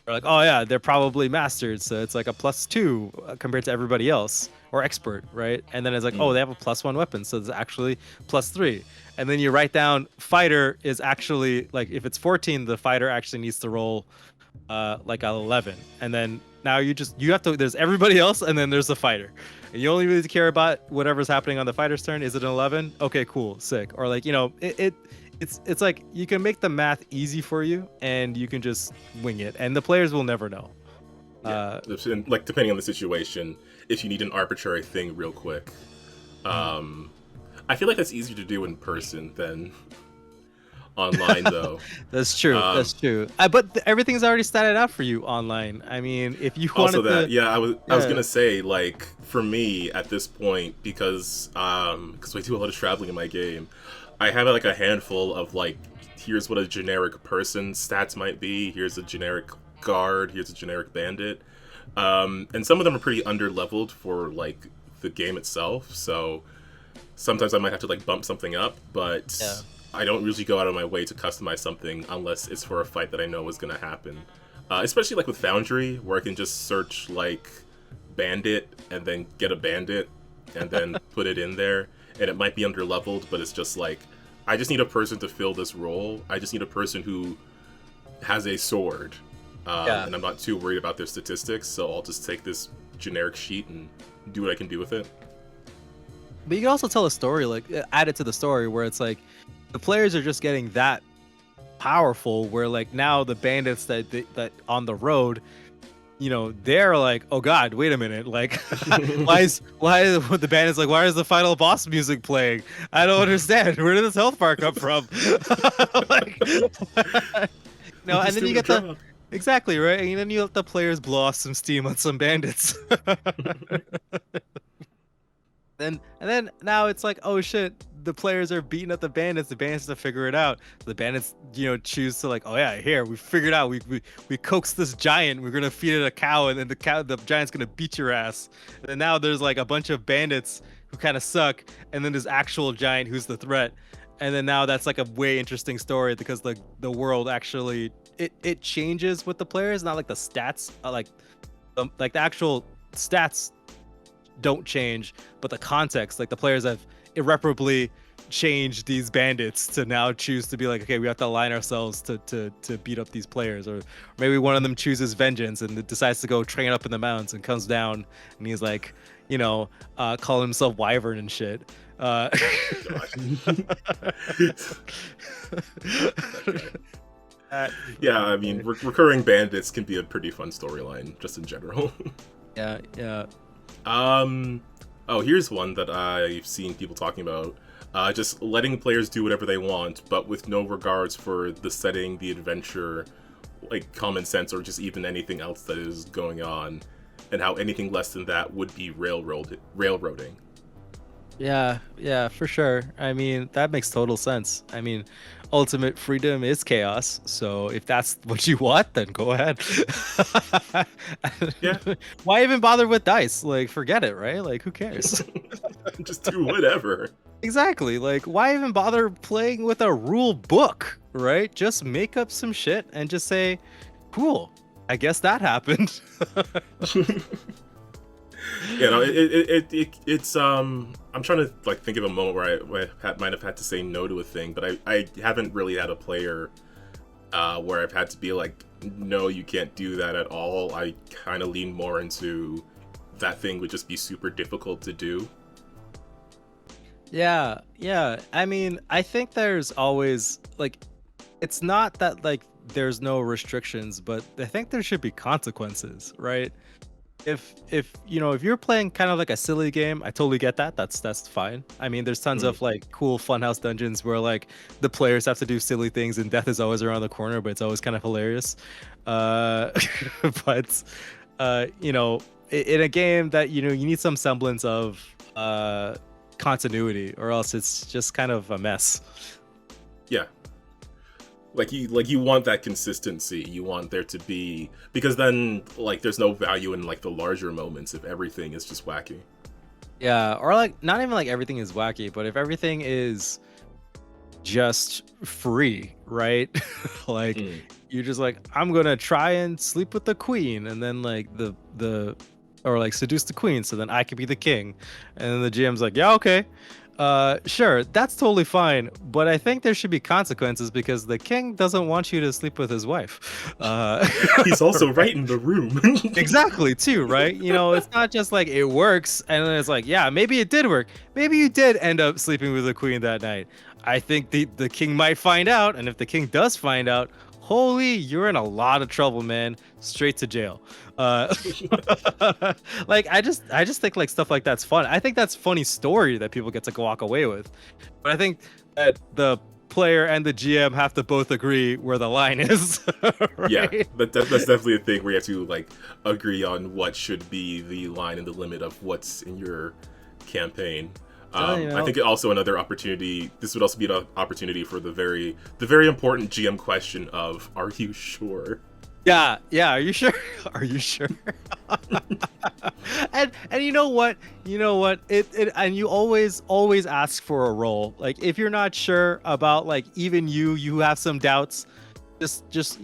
they're like, oh yeah, they're probably mastered, so it's like a +2 compared to everybody else or expert, right? And then it's like, oh, they have a +1 weapon, so it's actually +3. And then you write down fighter is actually like if it's 14, the fighter actually needs to roll like an 11, and then now you have to there's everybody else and then there's the fighter, and you only really care about whatever's happening on the fighter's turn. Is it an 11? Okay, cool, sick. Or like, it's like you can make the math easy for you and you can just wing it and the players will never know. And, like, depending on the situation, if you need an arbitrary thing real quick, I feel like that's easier to do in person than online, though. That's true. That's true. But everything's already statted out for you online. I mean, if you wanted Also that, to, yeah, I was gonna say, like, for me at this point, because I do a lot of traveling in my game, I have like a handful of like, here's what a generic person stats might be. Here's a generic guard. Here's a generic bandit, and some of them are pretty under-leveled for like the game itself. So sometimes I might have to like bump something up, but Yeah. I don't usually go out of my way to customize something unless it's for a fight that I know is going to happen. Especially like with Foundry, where I can just search like bandit and then get a bandit and then put it in there. And it might be under leveled, but it's just like, I just need a person to fill this role. I just need a person who has a sword. And I'm not too worried about their statistics, so I'll just take this generic sheet and do what I can do with it. But you can also tell a story, like add it to the story where it's like the players are just getting that powerful where like now the bandits that on the road, they're like, oh god, wait a minute, like why the bandits like, why is the final boss music playing? I don't understand. Where did this health bar come from? Like, no, and then you get exactly right, and then you let the players blow off some steam on some bandits. And then now it's like, oh shit, the players are beating up the bandits have to figure it out. The bandits, choose to like, oh yeah, here, we figured out, we coaxed this giant, we're gonna feed it a cow, and then the giant's gonna beat your ass. And now there's like a bunch of bandits who kind of suck, and then this actual giant who's the threat. And then now that's like a way interesting story because the world actually it changes with the players, not like the stats, like the actual stats don't change, but the context, like the players have irreparably changed these bandits to now choose to be like, okay, we have to align ourselves to beat up these players, or maybe one of them chooses vengeance and decides to go train up in the mountains and comes down and he's like, call himself Wyvern and shit. Yeah, I mean, recurring bandits can be a pretty fun storyline, just in general. Yeah. Oh, here's one that I've seen people talking about. Just letting players do whatever they want, but with no regards for the setting, the adventure, like common sense, or just even anything else that is going on, and how anything less than that would be railroading. Yeah, for sure. I mean, that makes total sense. I mean, ultimate freedom is chaos. So if that's what you want, then go ahead. Yeah. Why even bother with dice? Like, forget it, right? Like, who cares? Just do whatever. Exactly. Like, why even bother playing with a rule book, right? Just make up some shit and just say, cool, I guess that happened. It's I'm trying to like think of a moment where I might have had to say no to a thing, but I haven't really had a player where I've had to be like, no, you can't do that at all. I kind of lean more into that thing would just be super difficult to do. Yeah. I mean, I think there's always like, it's not that like there's no restrictions, but I think there should be consequences, right? If you're playing kind of like a silly game, I totally get that. That's fine. I mean, there's tons of like cool funhouse dungeons where like the players have to do silly things and death is always around the corner, but it's always kind of hilarious. But in a game that you need some semblance of continuity, or else it's just kind of a mess. Yeah. you want that consistency. You want there to be, because then like there's no value in like the larger moments if everything is just wacky. Yeah, or like not even like everything is wacky, but if everything is just free, right? Like you're just like, I'm gonna try and sleep with the queen, and then like the or like seduce the queen, so then I could be the king, and then the GM's like, yeah, okay, sure, that's totally fine, but I think there should be consequences because the king doesn't want you to sleep with his wife. He's also right in the room. Exactly, too, right? You know, it's not just like it works and then it's like, yeah, maybe it did work. Maybe you did end up sleeping with the queen that night. I think the king might find out, and if the king does find out, holy, you're in a lot of trouble, man. Straight to jail. Like I just think like stuff like that's fun. I think that's funny story that people get to walk away with. But I think that the player and the GM have to both agree where the line is. Right? Yeah, that's definitely a thing where you have to like agree on what should be the line and the limit of what's in your campaign. I think also another opportunity. This would also be an opportunity for the very important GM question of, "Are you sure?" Yeah. Are you sure? Are you sure? and you know what? It and you always ask for a roll. Like if you're not sure about like even you have some doubts. Just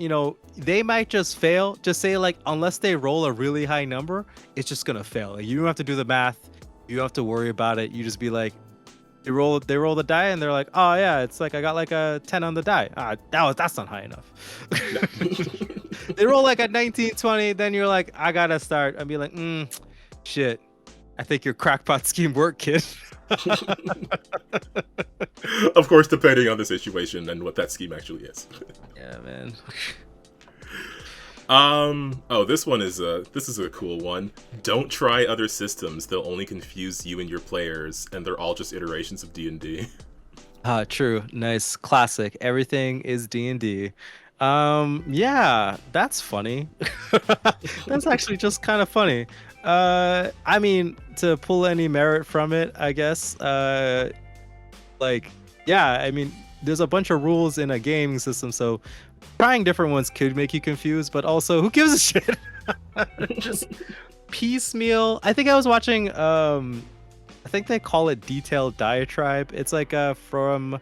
they might just fail. Just say like unless they roll a really high number, it's just gonna fail. Like, you don't have to do the math. You don't have to worry about it. You just be like, they roll the die and they're like, oh yeah, it's like I got like a 10 on the die. That's not high enough. They roll like a 19, 20, then you're like, I gotta start. I'd be like, shit. I think your crackpot scheme worked, kid. Of course, depending on the situation and what that scheme actually is. Yeah, man. This is a cool one. Don't try other systems. They'll only confuse you and your players, and they're all just iterations of D&D. True. Nice. Classic. Everything is D&D. Yeah, that's funny. That's actually just kind of funny. I mean, to pull any merit from it, I guess, like, yeah, I mean, there's a bunch of rules in a gaming system, so trying different ones could make you confused, but also who gives a shit? Just piecemeal. I think I was watching I think they call it Detailed Diatribe. It's like from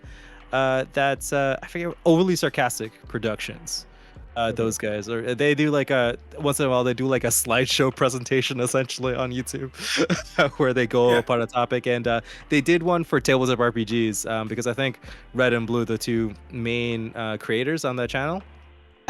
that's I forget, Overly Sarcastic Productions. Those guys, or they do like a once in a while they do like a slideshow presentation essentially on YouTube where they go up on a topic, and they did one for Tables of RPGs because I think Red and Blue, the two main creators on that channel,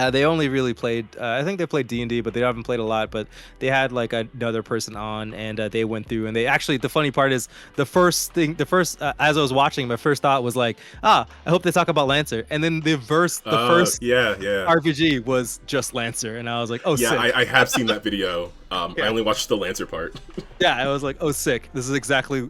they only really played I think they played D&D, but they haven't played a lot. But they had like another person on, and they went through, and they actually, the funny part is as I was watching, my first thought was like, I hope they talk about Lancer, and then the first RPG was just Lancer, and I was like, oh yeah, sick. I have seen that video. I only watched the Lancer part. Yeah, I was like, oh sick, this is exactly.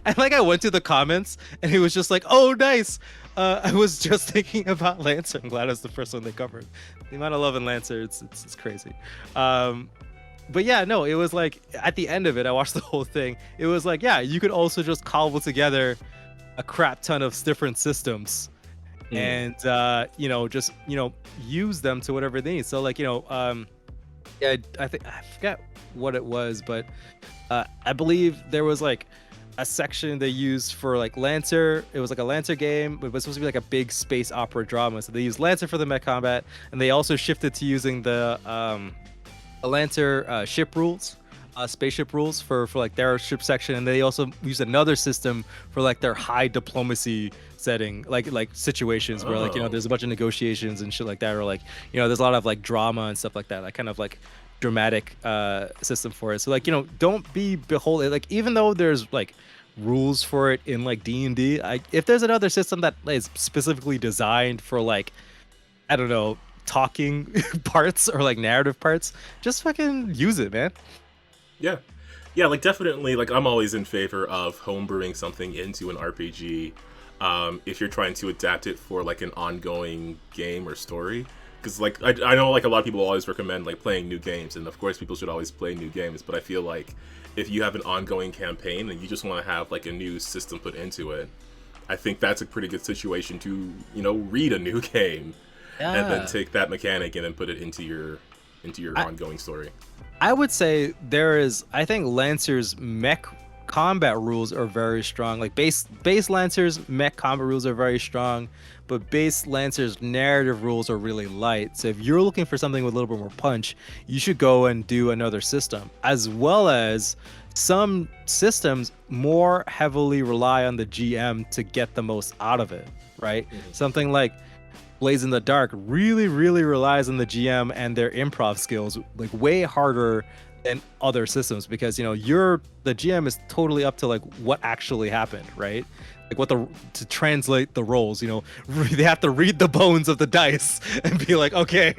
And like I went to the comments and it was just like, oh nice, I was just thinking about Lancer. I'm glad it's the first one they covered. The amount of love in Lancer, it's crazy. But yeah, no, it was like at the end of it, I watched the whole thing. It was like, yeah, you could also just cobble together a crap ton of different systems, and just use them to whatever they need. So like yeah, I forgot what it was, but I believe there was like a section they used for like Lancer. It was like a Lancer game, but it was supposed to be like a big space opera drama. So they used Lancer for the mech combat, and they also shifted to using the Lancer ship rules, spaceship rules for like their ship section, and they also used another system for like their high diplomacy setting, like situations where like there's a bunch of negotiations and shit like that, or like there's a lot of like drama and stuff like that, like kind of like dramatic system for it. So like don't be beholden, like even though there's like rules for it in like D&D, if there's another system that is specifically designed for like, I don't know, talking parts or like narrative parts, just fucking use it, man. Yeah, like definitely, like I'm always in favor of homebrewing something into an RPG if you're trying to adapt it for like an ongoing game or story. Because like I know like a lot of people always recommend like playing new games, and of course people should always play new games, but I feel like if you have an ongoing campaign and you just want to have like a new system put into it, I think that's a pretty good situation to read a new game. and then Yeah. take that mechanic and then put it into your I, ongoing story. I would say there is. I think Lancer's mech combat rules are very strong. Like base Lancer's mech combat rules are very strong, but base Lancer's narrative rules are really light. So if you're looking for something with a little bit more punch, you should go and do another system, as well as some systems more heavily rely on the GM to get the most out of it. Right? Something like Blaze in the Dark really relies on the GM and their improv skills, like way harder than other systems, because the GM is totally up to like what actually happened, right? Like to translate the roles, they have to read the bones of the dice and be like, okay,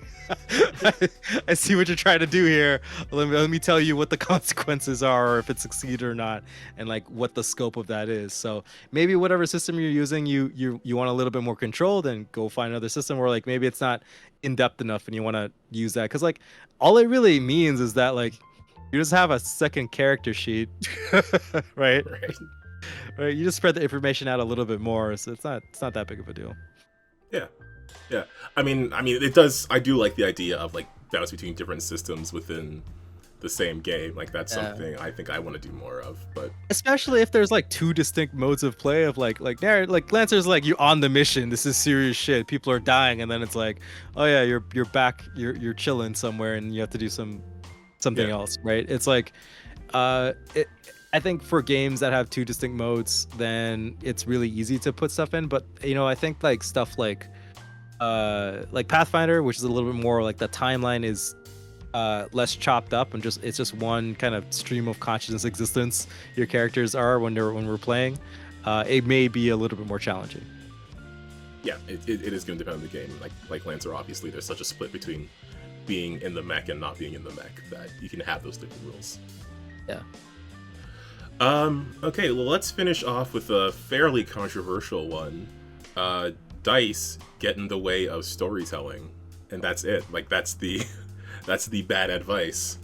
I see what you're trying to do here. Let me tell you what the consequences are, or if it succeeded or not, and like what the scope of that is. So maybe whatever system you're using, you want a little bit more control, then go find another system where like maybe it's not in depth enough and you want to use that, because like all it really means is that like you just have a second character sheet, right? Right. You just spread the information out a little bit more, so it's not that big of a deal. Yeah. I mean, it does. I do like the idea of like balance between different systems within the same game. Like that's something I think I want to do more of. But especially if there's like two distinct modes of play of like Lancer's like you on the mission. This is serious shit. People are dying, and then it's like, oh yeah, you're back. You're chilling somewhere, and you have to do something else, right? It's like, I think for games that have two distinct modes, then it's really easy to put stuff in. But I think like stuff like Pathfinder, which is a little bit more like the timeline is less chopped up and it's just one kind of stream of consciousness existence your characters are when we're playing. It may be a little bit more challenging. Yeah, it is going to depend on the game. Like Lancer, obviously, there's such a split between being in the mech and not being in the mech that you can have those different rules. Yeah. Okay, well, let's finish off with a fairly controversial one. Dice get in the way of storytelling, and that's it. Like that's the bad advice.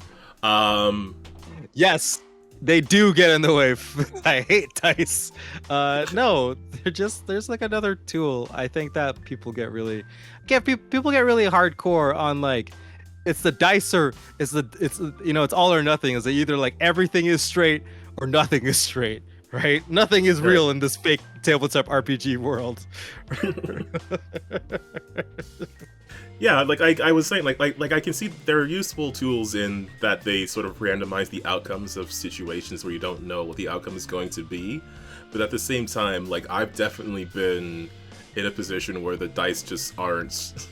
Yes, they do get in the way. I hate dice. No, there's like another tool. I think that people get really hardcore on like it's the dice or it's all or nothing. Is either like everything is straight or nothing is straight. Right? Nothing is real in this fake tabletop RPG world. Yeah, like I was saying, like I can see there are useful tools in that they sort of randomize the outcomes of situations where you don't know what the outcome is going to be. But at the same time, like I've definitely been in a position where the dice just aren't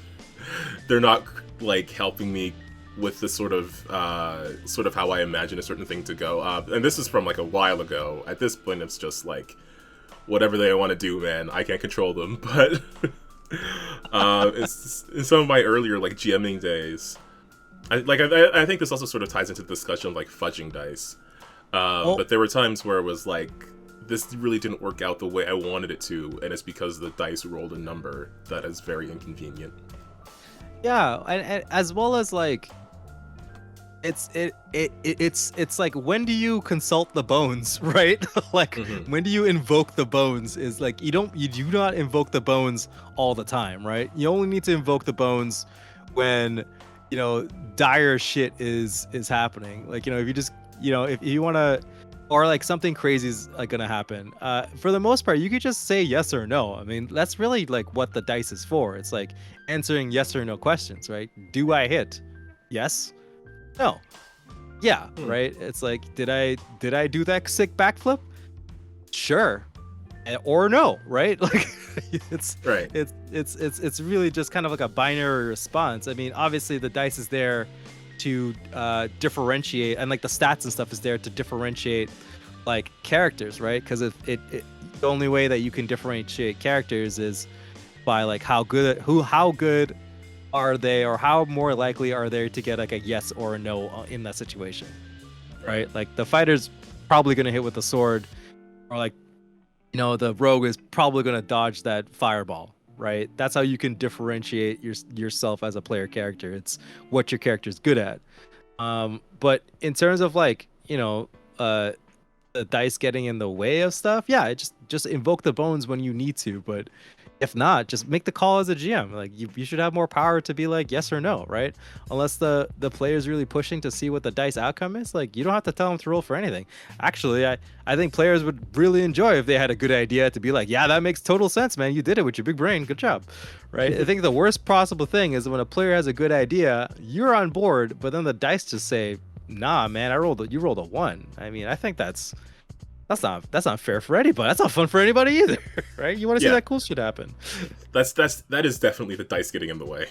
they're not like helping me with the sort of how I imagine a certain thing to go. And this is from like a while ago. At this point, it's just like whatever they want to do, man. I can't control them. But it's in some of my earlier like GMing days. I think this also sort of ties into the discussion of like fudging dice. But there were times where it was like this really didn't work out the way I wanted it to, and it's because the dice rolled a number that is very inconvenient. Yeah, and as well as like it's like when do you consult the bones, right? Like when do you invoke the bones is like you do not invoke the bones all the time, right? You only need to invoke the bones when dire shit is happening. Like if you just if you want to, or like something crazy is like gonna happen. For the most part, you could just say yes or no. I mean, that's really like what the dice is for. It's like answering yes or no questions, right? Do I hit? Yes. No. Yeah. Right. It's like, did I do that sick backflip? Sure. Or no. Right. Like it's right. It's really just kind of like a binary response. I mean, obviously the dice is there to differentiate, and like the stats and stuff is there to differentiate like characters, right? Because the only way that you can differentiate characters is by like how good are they, or how more likely are they to get like a yes or a no in that situation, right? Like the fighter's probably gonna hit with the sword, or like the rogue is probably gonna dodge that fireball. Right, that's how you can differentiate yourself as a player character. It's what your character's good at. But in terms of like the dice getting in the way of stuff, yeah, just invoke the bones when you need to. But If not, just make the call as a GM. Like you should have more power to be like yes or no, right? Unless the player's really pushing to see what the dice outcome is, like you don't have to tell them to roll for anything. Actually, I think players would really enjoy if they had a good idea to be like, yeah, that makes total sense, man. You did it with your big brain. Good job. Right? I think the worst possible thing is when a player has a good idea, you're on board, but then the dice just say, nah, man, you rolled a 1. I mean, I think that's not fair for anybody. That's not fun for anybody either, right? You want to see that cool shit happen. That is definitely the dice getting in the way.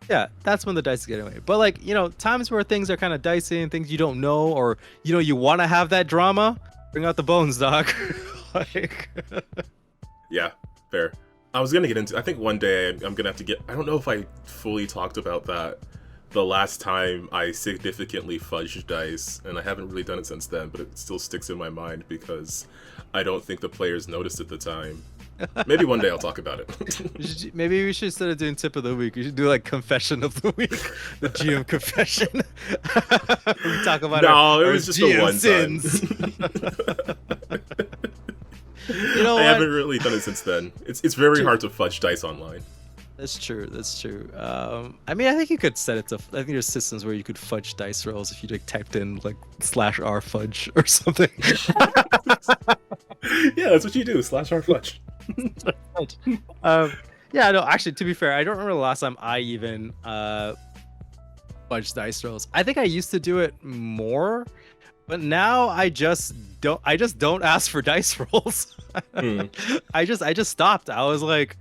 Yeah, that's when the dice get away. But like, times where things are kind of dicey and things you don't know, or you want to have that drama, bring out the bones, dog. Like, yeah, fair. I was gonna get into. I think one day I'm gonna have to get. I don't know if I fully talked about that the last time I significantly fudged dice, and I haven't really done it since then, but it still sticks in my mind because I don't think the players noticed at the time. Maybe one day I'll talk about it. Maybe we should, instead of doing tip of the week, we should do like confession of the week, the GM confession. We talk about it was just GM a one sins. I haven't really done it since then. It's very hard to fudge dice online. That's true. I mean, I think you could set it to. I think there's systems where you could fudge dice rolls if you like typed in like /r fudge or something. Yeah, that's what you do. /r fudge. Yeah, no. Actually, to be fair, I don't remember the last time I even fudged dice rolls. I think I used to do it more, but now I just don't ask for dice rolls. I just stopped. I was like.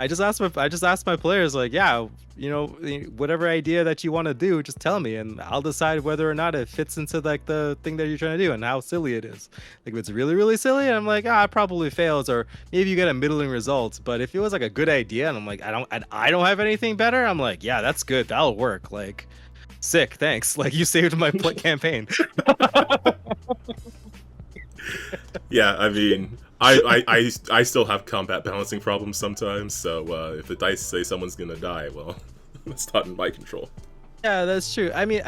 I just asked my players like, yeah, whatever idea that you want to do, just tell me, and I'll decide whether or not it fits into like the thing that you're trying to do and how silly it is. Like if it's really, really silly, I'm like, it probably fails, or maybe you get a middling result. But if it was like a good idea and I'm like, I don't have anything better, I'm like, yeah, that's good, that'll work. Like, sick, thanks. Like you saved my campaign. Yeah, I mean. I still have combat balancing problems sometimes, so if the dice say someone's gonna die, well, that's not in my control. Yeah, that's true. I mean,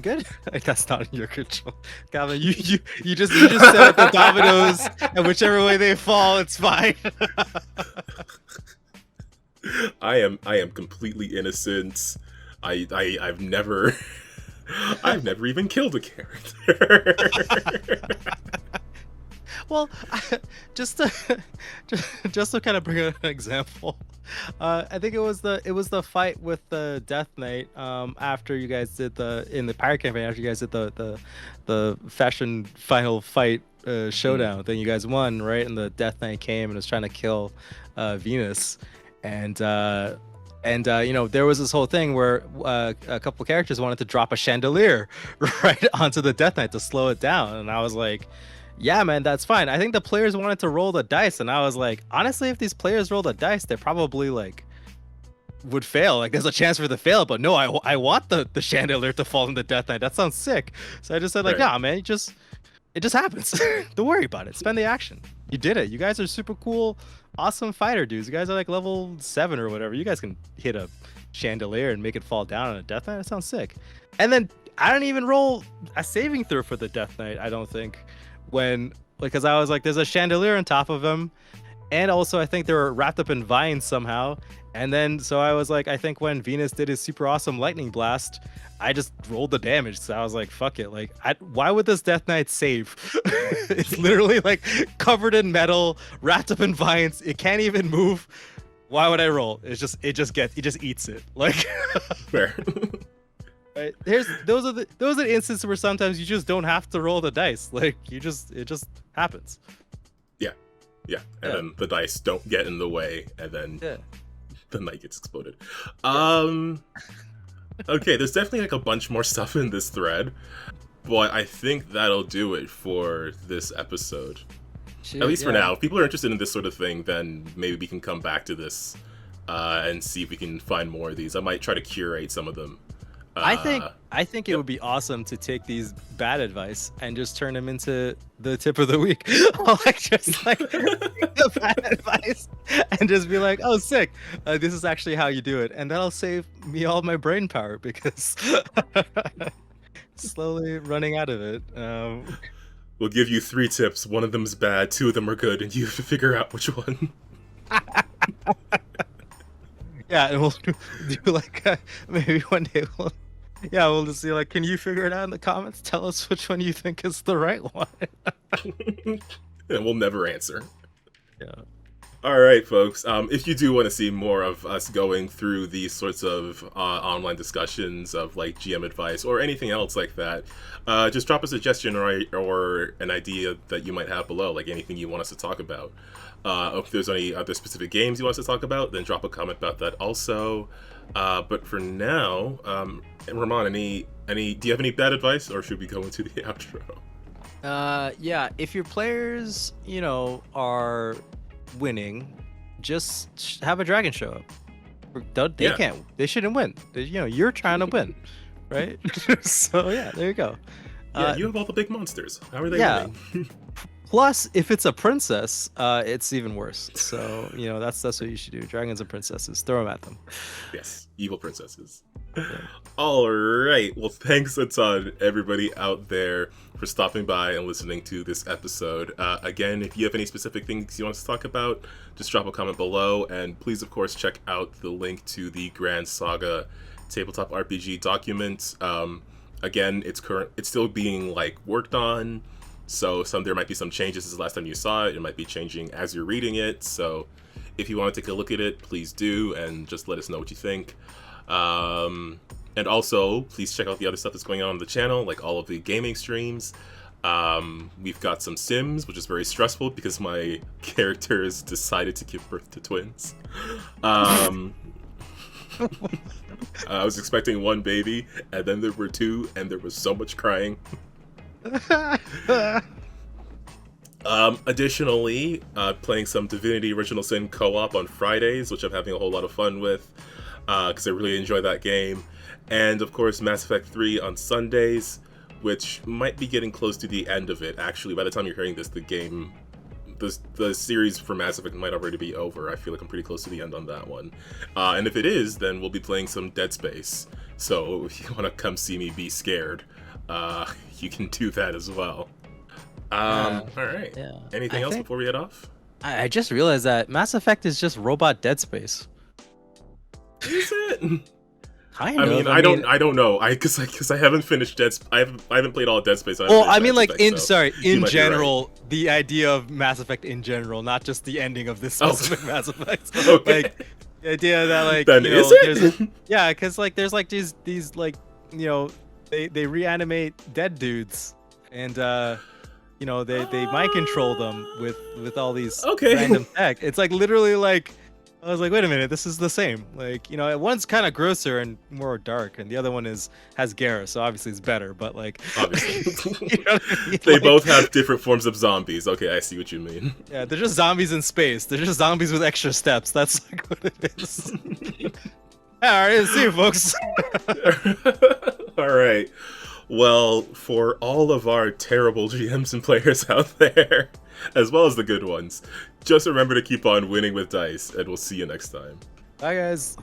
good. That's not in your control, Calvin. You just set up the dominoes, and whichever way they fall, it's fine. I am completely innocent. I've never even killed a character. Well, just to kind of bring an example, I think it was the fight with the Death Knight after you guys did in the Pirate campaign, after you guys did the fashion final fight showdown. Then you guys won, right? And the Death Knight came and was trying to kill Venus, and there was this whole thing where a couple characters wanted to drop a chandelier right onto the Death Knight to slow it down, and I was like, yeah, man, that's fine. I think the players wanted to roll the dice, and I was like, honestly, if these players roll the dice, they probably like would fail. Like, there's a chance for the fail, but no, I want the chandelier to fall in the Death Knight. That sounds sick. So I just said like, yeah, man, it just happens. Don't worry about it. Spend the action. You did it. You guys are super cool, awesome fighter dudes. You guys are like level 7 or whatever. You guys can hit a chandelier and make it fall down on a Death Knight. That sounds sick. And then I didn't even roll a saving throw for the Death Knight, I don't think. Because I was like, there's a chandelier on top of him, and also I think they were wrapped up in vines somehow. And then so I was like, I think when Venus did his super awesome lightning blast, I just rolled the damage. So I was like, fuck it. Like, why would this Death Knight save? It's literally like covered in metal, wrapped up in vines. It can't even move. Why would I roll? It just eats it. Like, fair. Right. Those are the instances where sometimes you just don't have to roll the dice. Like it just happens. Yeah. And then the dice don't get in the way, and then the knight gets exploded. Okay, there's definitely like a bunch more stuff in this thread, but I think that'll do it for this episode. At least for now. If people are interested in this sort of thing, then maybe we can come back to this and see if we can find more of these. I might try to curate some of them. I think it would be awesome to take these bad advice and just turn them into the tip of the week. The bad advice and just be like, oh, sick. This is actually how you do it. And that'll save me all my brain power because slowly running out of it. We'll give you 3 tips. One of them's bad, 2 of them are good, and you have to figure out which one. Yeah, and we'll do like maybe one day we'll just see like, can you figure it out in the comments? Tell us which one you think is the right one. And we'll never answer. Yeah. All right, folks. If you do want to see more of us going through these sorts of online discussions of like GM advice or anything else like that, just drop a suggestion or an idea that you might have below, like anything you want us to talk about. If there's any other specific games you want us to talk about, then drop a comment about that also. But for now, Ramon, do you have any bad advice, or should we go into the outro? Yeah, if your players, are winning, just have a dragon show up. They shouldn't win. You're trying to win, right? So yeah, there you go. Yeah, you have all the big monsters. How are they winning? Plus, if it's a princess, it's even worse. So that's what you should do. Dragons and princesses, throw them at them. Yes, evil princesses. Yeah. All right. Well, thanks a ton, everybody out there, for stopping by and listening to this episode. Again, if you have any specific things you want us to talk about, just drop a comment below. And please, of course, check out the link to the Grand Saga tabletop RPG document. Again, it's still being worked on. So there might be some changes since the last time you saw it. It might be changing as you're reading it. So if you want to take a look at it, please do, and just let us know what you think. And also, please check out the other stuff that's going on the channel, like all of the gaming streams. We've got some Sims, which is very stressful because my characters decided to give birth to twins. I was expecting one baby, and then there were two, and there was so much crying. Additionally, playing some Divinity Original Sin co-op on Fridays, which I'm having a whole lot of fun with, because I really enjoy that game. And of course, Mass Effect 3 on Sundays, which might be getting close to the end of it. Actually, by the time you're hearing this, the series for Mass Effect might already be over. I feel like I'm pretty close to the end on that one. And if it is, then we'll be playing some Dead Space. So if you want to come see me be scared, you can do that as well. All right. Yeah. Anything else before we head off? I just realized that Mass Effect is just robot Dead Space. Is it? I don't know. Because I haven't finished I haven't played all of Dead Space. Well, I mean, in general, right. The idea of Mass Effect in general, not just the ending of this specific Mass Effect. Okay. The idea that then is it? Yeah, because there's these they reanimate dead dudes, and they mind control them with all these random tech. It's literally I was like, wait a minute, this is the same. One's kind of grosser and more dark, and the other one has Garrus, so obviously it's better. But obviously, you know what I mean? They both have different forms of zombies. Okay, I see what you mean. Yeah, they're just zombies in space. They're just zombies with extra steps. That's what it is. All right, see you, folks. All right. Well, for all of our terrible GMs and players out there, as well as the good ones, just remember to keep on winning with dice, and we'll see you next time. Bye, guys.